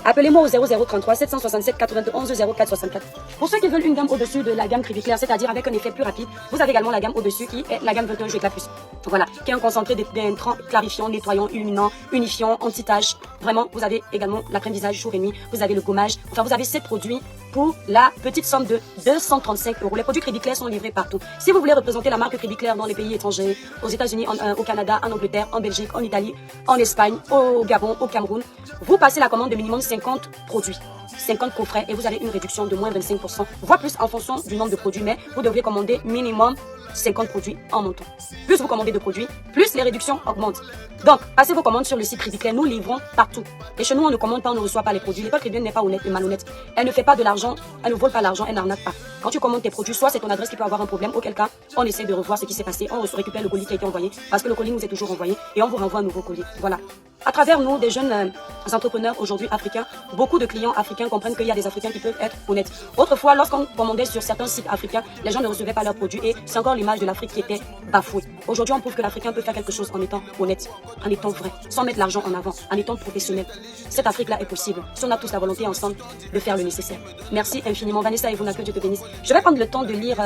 appelez-moi au 0033 767 91 04 64. Pour ceux qui veulent une gamme au-dessus de la gamme Criblet clair, c'est-à-dire avec un effet plus rapide, vous avez également la gamme au-dessus qui est la gamme 21 jours éclat plus. Voilà, qui est un concentré d'intrants clarifiant, nettoyant, illuminant, unifiant, anti-tache. Vraiment, vous avez également la crème visage jour et nuit, vous avez le gommage. Enfin, vous avez 7 produits pour la petite somme de 235 €. Les produits Criblet clair sont livrés partout. Si vous voulez représenter la marque Criblet clair dans les pays étrangers, aux États-Unis, au Canada, en Angleterre, en Belgique, en Italie, en Espagne, au Gabon, au Cameroun, vous passez la commande de minimum 50 produits. 50 coffrets et vous avez une réduction de moins 25%, voire plus en fonction du nombre de produits, mais vous devriez commander minimum 50 produits en montant. Plus vous commandez de produits, plus les réductions augmentent. Donc, passez vos commandes sur le site Criblet clair, nous livrons partout. Et chez nous, on ne commande pas, on ne reçoit pas les produits. L'école Criblet n'est pas honnête et malhonnête. Elle ne fait pas de l'argent, elle ne vole pas l'argent, elle n'arnaque pas. Quand tu commandes tes produits, soit c'est ton adresse qui peut avoir un problème, auquel cas, on essaie de revoir ce qui s'est passé, on récupère le colis qui a été envoyé, parce que le colis nous est toujours envoyé, et on vous renvoie un nouveau colis. Voilà. À travers nous, des jeunes entrepreneurs aujourd'hui africains, beaucoup de clients africains comprennent qu'il y a des Africains qui peuvent être honnêtes. Autrefois, lorsqu'on commandait sur certains sites africains, les gens ne recevaient pas leurs produits et c'est encore l'image de l'Afrique qui était bafouée. Aujourd'hui, on prouve que l'Africain peut faire quelque chose en étant honnête, en étant vrai, sans mettre l'argent en avant, en étant professionnel. Cette Afrique-là est possible, si on a tous la volonté ensemble de faire le nécessaire. Merci infiniment. Vanessa et Evona, que Dieu te bénisse. Je vais prendre le temps de lire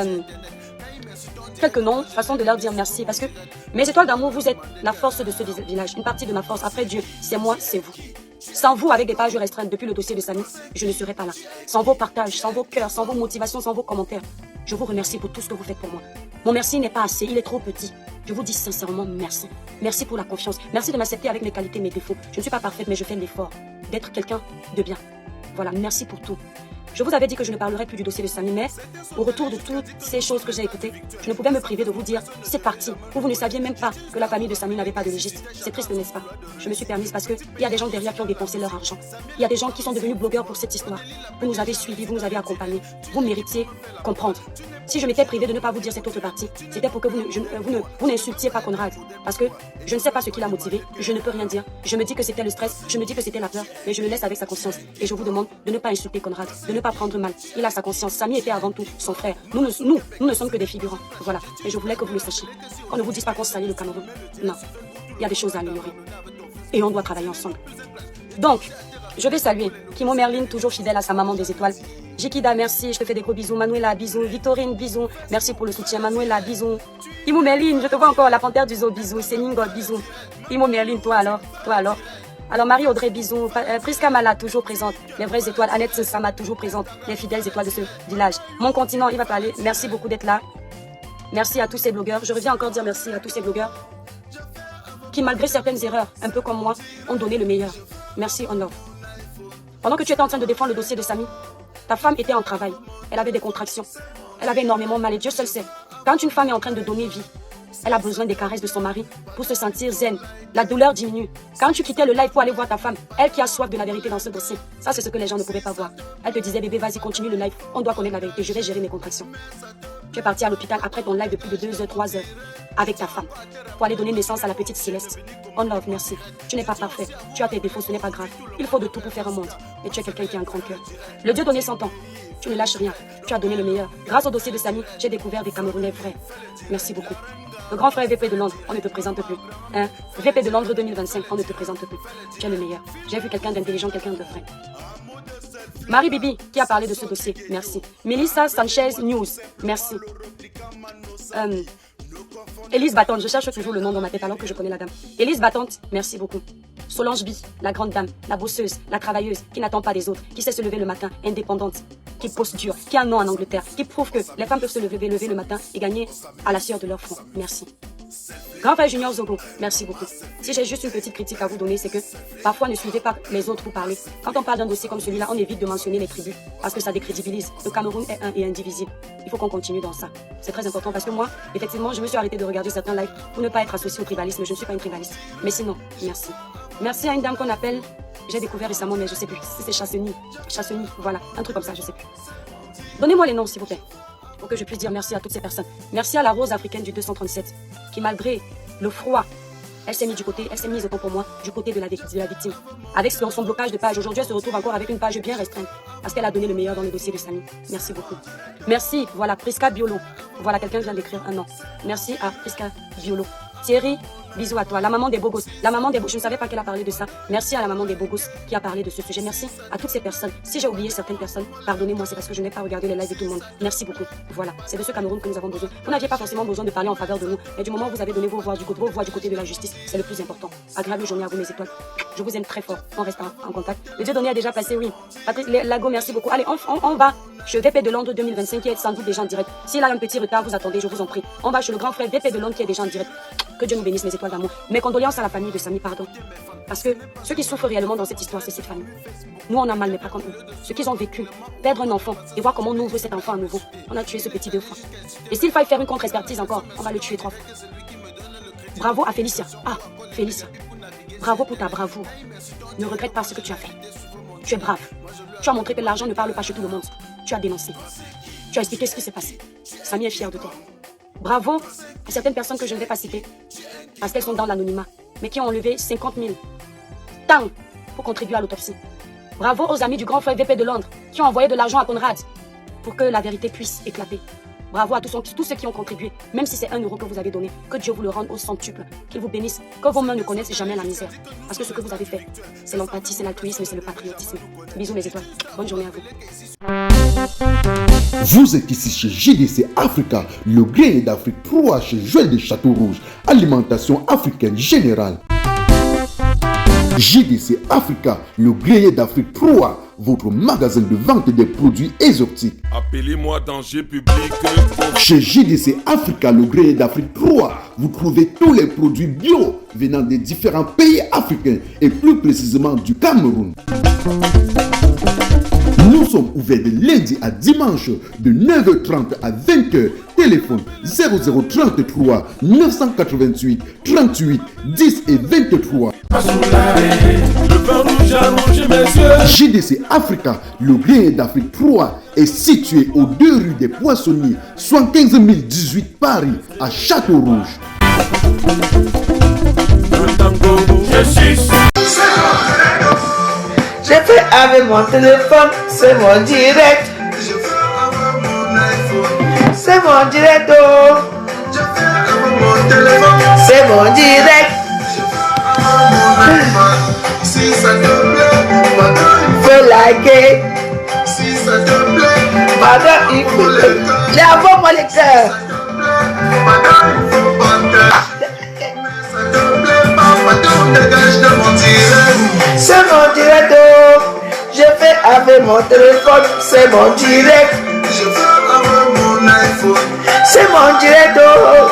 quelques noms, façon de leur dire merci, parce que mes étoiles d'amour, vous êtes la force de ce village, une partie de ma force. Après Dieu, c'est moi, c'est vous. Sans vous, avec des pages restreintes depuis le dossier de Samy, je ne serais pas là. Sans vos partages, sans vos cœurs, sans vos motivations, sans vos commentaires, je vous remercie pour tout ce que vous faites pour moi. Mon merci n'est pas assez, il est trop petit. Je vous dis sincèrement merci. Merci pour la confiance. Merci de m'accepter avec mes qualités, mes défauts. Je ne suis pas parfaite, mais je fais l'effort d'être quelqu'un de bien. Voilà, merci pour tout. Je vous avais dit que je ne parlerai plus du dossier de Samy, mais au retour de toutes ces choses que j'ai écoutées, je ne pouvais me priver de vous dire, c'est parti. Vous ne saviez même pas que la famille de Samy n'avait pas de légiste. C'est triste, n'est-ce pas? Je me suis permise parce qu'il y a des gens derrière qui ont dépensé leur argent. Il y a des gens qui sont devenus blogueurs pour cette histoire. Vous nous avez suivis, vous nous avez accompagnés. Vous méritiez comprendre. Si je m'étais privée de ne pas vous dire cette autre partie, c'était pour que vous n'insultiez pas Conrad. Parce que je ne sais pas ce qui l'a motivé, je ne peux rien dire. Je me dis que c'était le stress, je me dis que c'était la peur, mais je le laisse avec sa conscience. Et je vous demande de ne pas insulter Conrad, de ne pas prendre mal. Il a sa conscience. Samy était avant tout son frère. Nous ne sommes que des figurants. Voilà. Et je voulais que vous le sachiez. On ne vous dise pas qu'on salit le Cameroun. Non. Il y a des choses à améliorer. Et on doit travailler ensemble. Donc, je vais saluer Kimo Merlin, toujours fidèle à sa maman des étoiles. Jikida, merci, je te fais des gros bisous. Manuela, bisous. Victorine, bisous. Merci pour le soutien. Manuela, bisous. Kimo Merlin, je te vois encore. La panthère du zoo, bisous. Séningo, bisous. Kimo Merlin, toi alors. Alors Marie-Audrey, bisous. Priska Mala, toujours présente. Les vraies étoiles. Annette Sama, toujours présente. Les fidèles étoiles de ce village. Mon continent, il va parler. Merci beaucoup d'être là. Merci à tous ces blogueurs. Je reviens encore dire merci à tous ces blogueurs qui, malgré certaines erreurs, un peu comme moi, ont donné le meilleur. Merci, on love. Pendant que tu étais en train de défendre le dossier de Samy, ta femme était en travail. Elle avait des contractions. Elle avait énormément mal et Dieu seul sait. Quand une femme est en train de donner vie, elle a besoin des caresses de son mari pour se sentir zen. La douleur diminue. Quand tu quittais le live pour aller voir ta femme, elle qui a soif de la vérité dans ce dossier, ça c'est ce que les gens ne pouvaient pas voir. Elle te disait, bébé, vas-y, continue le live. On doit connaître la vérité. Je vais gérer mes contractions. Tu es parti à l'hôpital après ton live de plus de 2 heures, 3 heures avec ta femme pour aller donner naissance à la petite Céleste. On love, merci. Tu n'es pas parfait. Tu as tes défauts, ce n'est pas grave. Il faut de tout pour faire un monde. Et tu es quelqu'un qui a un grand cœur. Le Dieu donné 100 ans. Tu ne lâches rien. Tu as donné le meilleur. Grâce au dossier de Samy, j'ai découvert des Camerounais vrais. Merci beaucoup. Le grand frère VP de Londres, on ne te présente plus. Hein? VP de Londres 2025, on ne te présente plus. Tu es le meilleur. J'ai vu quelqu'un d'intelligent, quelqu'un de vrai. Marie Bibi, qui a parlé de ce dossier, merci. Melissa Sanchez News, merci. Élise Battante, je cherche toujours le nom dans ma tête alors que je connais la dame. Élise Battante, merci beaucoup. Solange Bi, la grande dame, la bosseuse, la travailleuse, qui n'attend pas des autres, qui sait se lever le matin, indépendante, qui pose dur, qui a un nom en Angleterre, qui prouve que les femmes peuvent se lever le matin et gagner à la sueur de leur front. Merci. Grand frère Junior Zogo, merci beaucoup. Si j'ai juste une petite critique à vous donner, c'est que parfois ne suivez pas les autres pour parler. Quand on parle d'un dossier comme celui-là, on évite de mentionner les tribus parce que ça décrédibilise. Le Cameroun est un et indivisible. Il faut qu'on continue dans ça. C'est très important parce que moi, effectivement, je me suis arrêté de regarder certains lives pour ne pas être associé au tribalisme. Je ne suis pas une tribaliste. Mais sinon, merci. Merci à une dame qu'on appelle, j'ai découvert récemment, mais je sais plus si c'est Chasseni. Chasseni, voilà, un truc comme ça, je sais plus. Donnez-moi les noms, s'il vous plaît, pour que je puisse dire merci à toutes ces personnes. Merci à la Rose africaine du 237, qui malgré le froid, elle s'est mise autant pour moi, du côté de la victime. Avec son blocage de page, aujourd'hui elle se retrouve encore avec une page bien restreinte, parce qu'elle a donné le meilleur dans le dossier de Samy. Merci beaucoup. Merci, voilà, Prisca Biolo. Voilà, quelqu'un vient d'écrire un nom. Merci à Prisca Biolo. Thierry, bisous à toi. La maman des beaux gosses. La maman des beaux... Je ne savais pas qu'elle a parlé de ça. Merci à la maman des beaux gosses qui a parlé de ce sujet. Merci à toutes ces personnes. Si j'ai oublié certaines personnes, pardonnez-moi, c'est parce que je n'ai pas regardé les lives de tout le monde. Merci beaucoup. Voilà, c'est de ce Cameroun que nous avons besoin. Vous n'aviez pas forcément besoin de parler en faveur de nous, mais du moment où vous avez donné vos voix du côté de la justice, c'est le plus important. Agréable journée à vous, mes étoiles. Je vous aime très fort. On reste en contact. Le Dieu donné a déjà passé, oui. Patrick Lago, merci beaucoup. Allez, on va chez VP de Londres 2025 qui est sans doute déjà en direct. S'il a un petit retard, vous attendez, je vous en prie. On va chez le grand frère VP de Londres qui est déjà en direct. Que Dieu nous bénisse, mes étoiles d'amour. Mes condoléances à la famille de Samy, pardon. Parce que ceux qui souffrent réellement dans cette histoire, c'est cette famille. Nous, on a mal, mais pas comme eux. Ce qu'ils ont vécu, perdre un enfant et voir comment on ouvre cet enfant à nouveau. On a tué ce petit 2 fois. Et s'il faille faire une contre-expertise encore, on va le tuer 3 fois. Bravo à Félicia. Ah, Félicia. Bravo pour ta bravoure. Ne regrette pas ce que tu as fait. Tu es brave. Tu as montré que l'argent ne parle pas chez tout le monde. Tu as dénoncé. Tu as expliqué ce qui s'est passé. Samy est fier de toi. Bravo à certaines personnes que je ne vais pas citer, parce qu'elles sont dans l'anonymat, mais qui ont enlevé 50 000 tant pour contribuer à l'autopsie. Bravo aux amis du grand frère VP de Londres, qui ont envoyé de l'argent à Conrad pour que la vérité puisse éclater. Bravo à tous ceux qui ont contribué, même si c'est 1 euro que vous avez donné. Que Dieu vous le rende au centuple, qu'il vous bénisse, que vos mains ne connaissent jamais la misère. Parce que ce que vous avez fait, c'est l'empathie, c'est l'altruisme, c'est le patriotisme. Bisous mes étoiles, bonne journée à vous. Vous êtes ici chez JDC Africa, le grenier d'Afrique 3 chez Joël de Château-Rouge, alimentation africaine générale. JDC Africa, le grenier d'Afrique 3, votre magasin de vente des produits exotiques. Appelez-moi danger public. Chez JDC Africa, le grenier d'Afrique 3, vous trouvez tous les produits bio venant des différents pays africains et plus précisément du Cameroun. Nous sommes ouverts de lundi à dimanche de 9h30 à 20h. Téléphone 0033 988 38 10 et 23. JDC Africa, le grenier d'Afrique 3, est situé aux 2 rues des Poissonniers, 75 018 Paris, à Château-Rouge. Je fais avec mon téléphone, c'est mon direct. Je fais avec mon iPhone. C'est mon direct, oh. Je fais avec mon téléphone. C'est mon direct. Je fais avec mon iPhone. Si ça te plaît, madame, Fais liker. si ça te plaît, Madame, il faut le. Lève moi les cœurs. madame, il faut partager. Mais ça te plaît pas, madame, dégage de mon direct. C'est mon direct, oh. Je fais avec mon téléphone, c'est mon direct. Je fais avec mon iPhone. C'est mon direct, oh.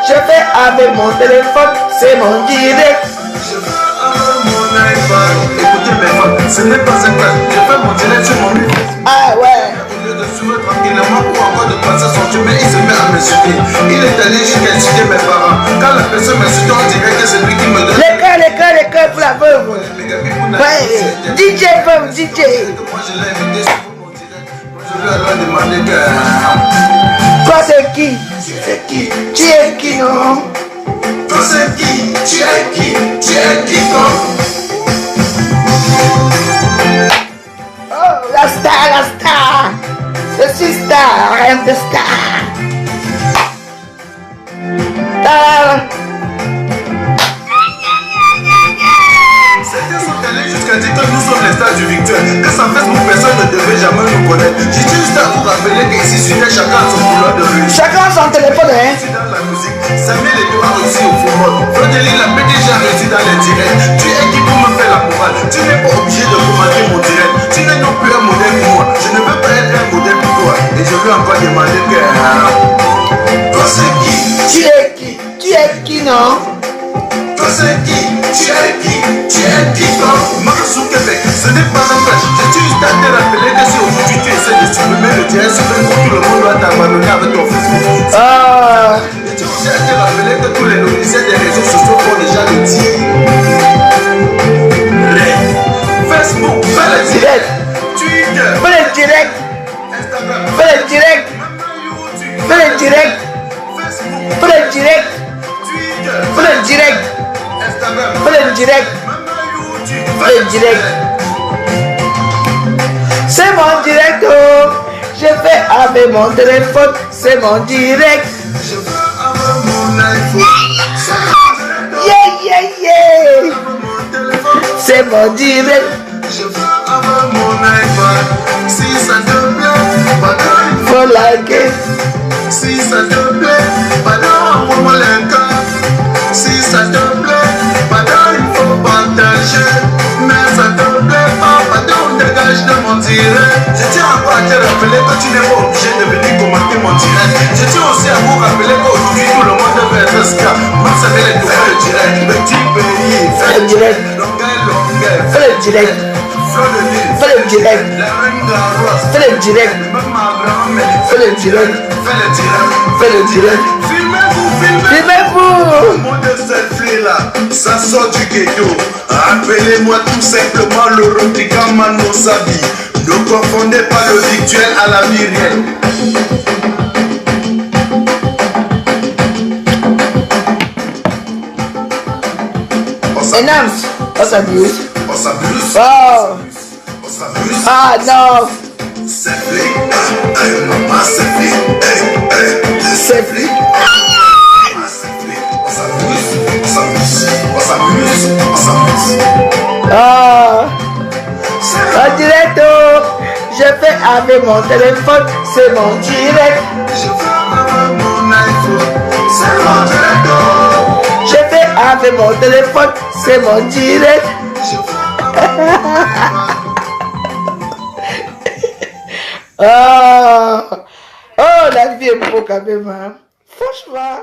Je fais avec mon téléphone, c'est mon direct. Je fais avec mon iPhone. Écoutez mes fans, ce n'est pas un cas. Je fais mon direct sur mon micro. Ah ouais. Au lieu de sourire tranquillement ou encore de passer son chemin, il se met à m'insulter. Il est allé jusqu'à insulter mes parents. Quand la personne m'insulte, on dirait que c'est lui qui me donne. Les cœurs pour la veuve. Ouais. DJ veuve, DJ. Moi je l'ai invité sur mon direct. Je lui ai alors demandé que. Toi c'est qui? C'est qui? Tu es qui, non? Toi c'est qui? Tu es qui? Tu es qui non? Oh, la star. Je suis star, reine de star. Certains sont allés jusqu'à dire que nous sommes les stars du Victor. Que sans Facebook, personne ne devait jamais nous connaître. J'ai juste à vous rappeler qu'ici, chacun a son boulot de rue. Chacun son téléphone, hein? Réussi dans la musique, Samuel Eto'o a réussi au football. Frodeli, la PDG a réussi dans les directs. Tu es qui pour me Tu n'es pas obligé de commander mon direct. Tu n'es non plus un modèle pour moi. Je ne veux pas être un modèle pour toi. Et je veux encore demander que... toi c'est qui? Tu es qui? Tu es qui, non? Toi c'est qui? Tu es qui? Tu es qui toi? Marche au Québec, ce n'est pas un flash. J'ai juste à te rappeler que si aujourd'hui tu essaies de supprimer le direct sur Facebook, tout le monde doit t'abandonner avec ton Facebook. Ah. Et tu aussi à te rappeler que tous les nourrisseurs des réseaux sociaux font déjà le dire. Facebook, fais le direct. Twitter, Fais le direct. Instagram, Fais le direct. YouTube, Fais le direct. Facebook, Fais le direct. Twitter, Fais le direct. Instagram, Fais le direct. YouTube, Fais le direct. C'est mon direct, oh. Je fais avec mon téléphone. C'est mon direct. Je veux avoir mon iPhone. Yeah, yeah, yeah. C'est mon direct. Je veux avoir mon iPhone. Si ça te plaît, pardon. Faut liker. Si ça te plaît, pardon, envoie-moi le cœur. Si ça te plaît, pardon, il faut partager. Mais ça te plaît pas, pardon, dégage de mon direct. Je tiens encore à te rappeler que tu n'es pas obligé de venir commenter mon direct. Je tiens aussi à vous rappeler qu'aujourd'hui tout le monde veut être esclave. Moi, ça fait les faire le direct. Petit pays, fais le direct. Longueur, Fais le direct. Fais le direct. Fais le direct. Fais le direct. Fais le direct. Filmez-vous. Filmez-vous. Le monde de cette fille-là, ça sort du ghetto. Appelez-moi tout simplement le Rodrigo Mano Sabi. Ne confondez pas le virtuel à la vie réelle. Enams. On s'amuse. On s'amuse. Oh. On s'amuse. Ah non. C'est flic. Maman, c'est flic. C'est flic. Maman, c'est flic. On s'amuse. On s'amuse. On s'amuse. On s'amuse. Ah. En direct, oh. Je fais avec mon téléphone. C'est mon direct. Je veux avoir mon iPhone. C'est mon direct. Je fais avec mon téléphone. C'est mon direct. Je veux avoir mon iPhone. Ah. Oh, la vie est beau quand même, hein. Franchement.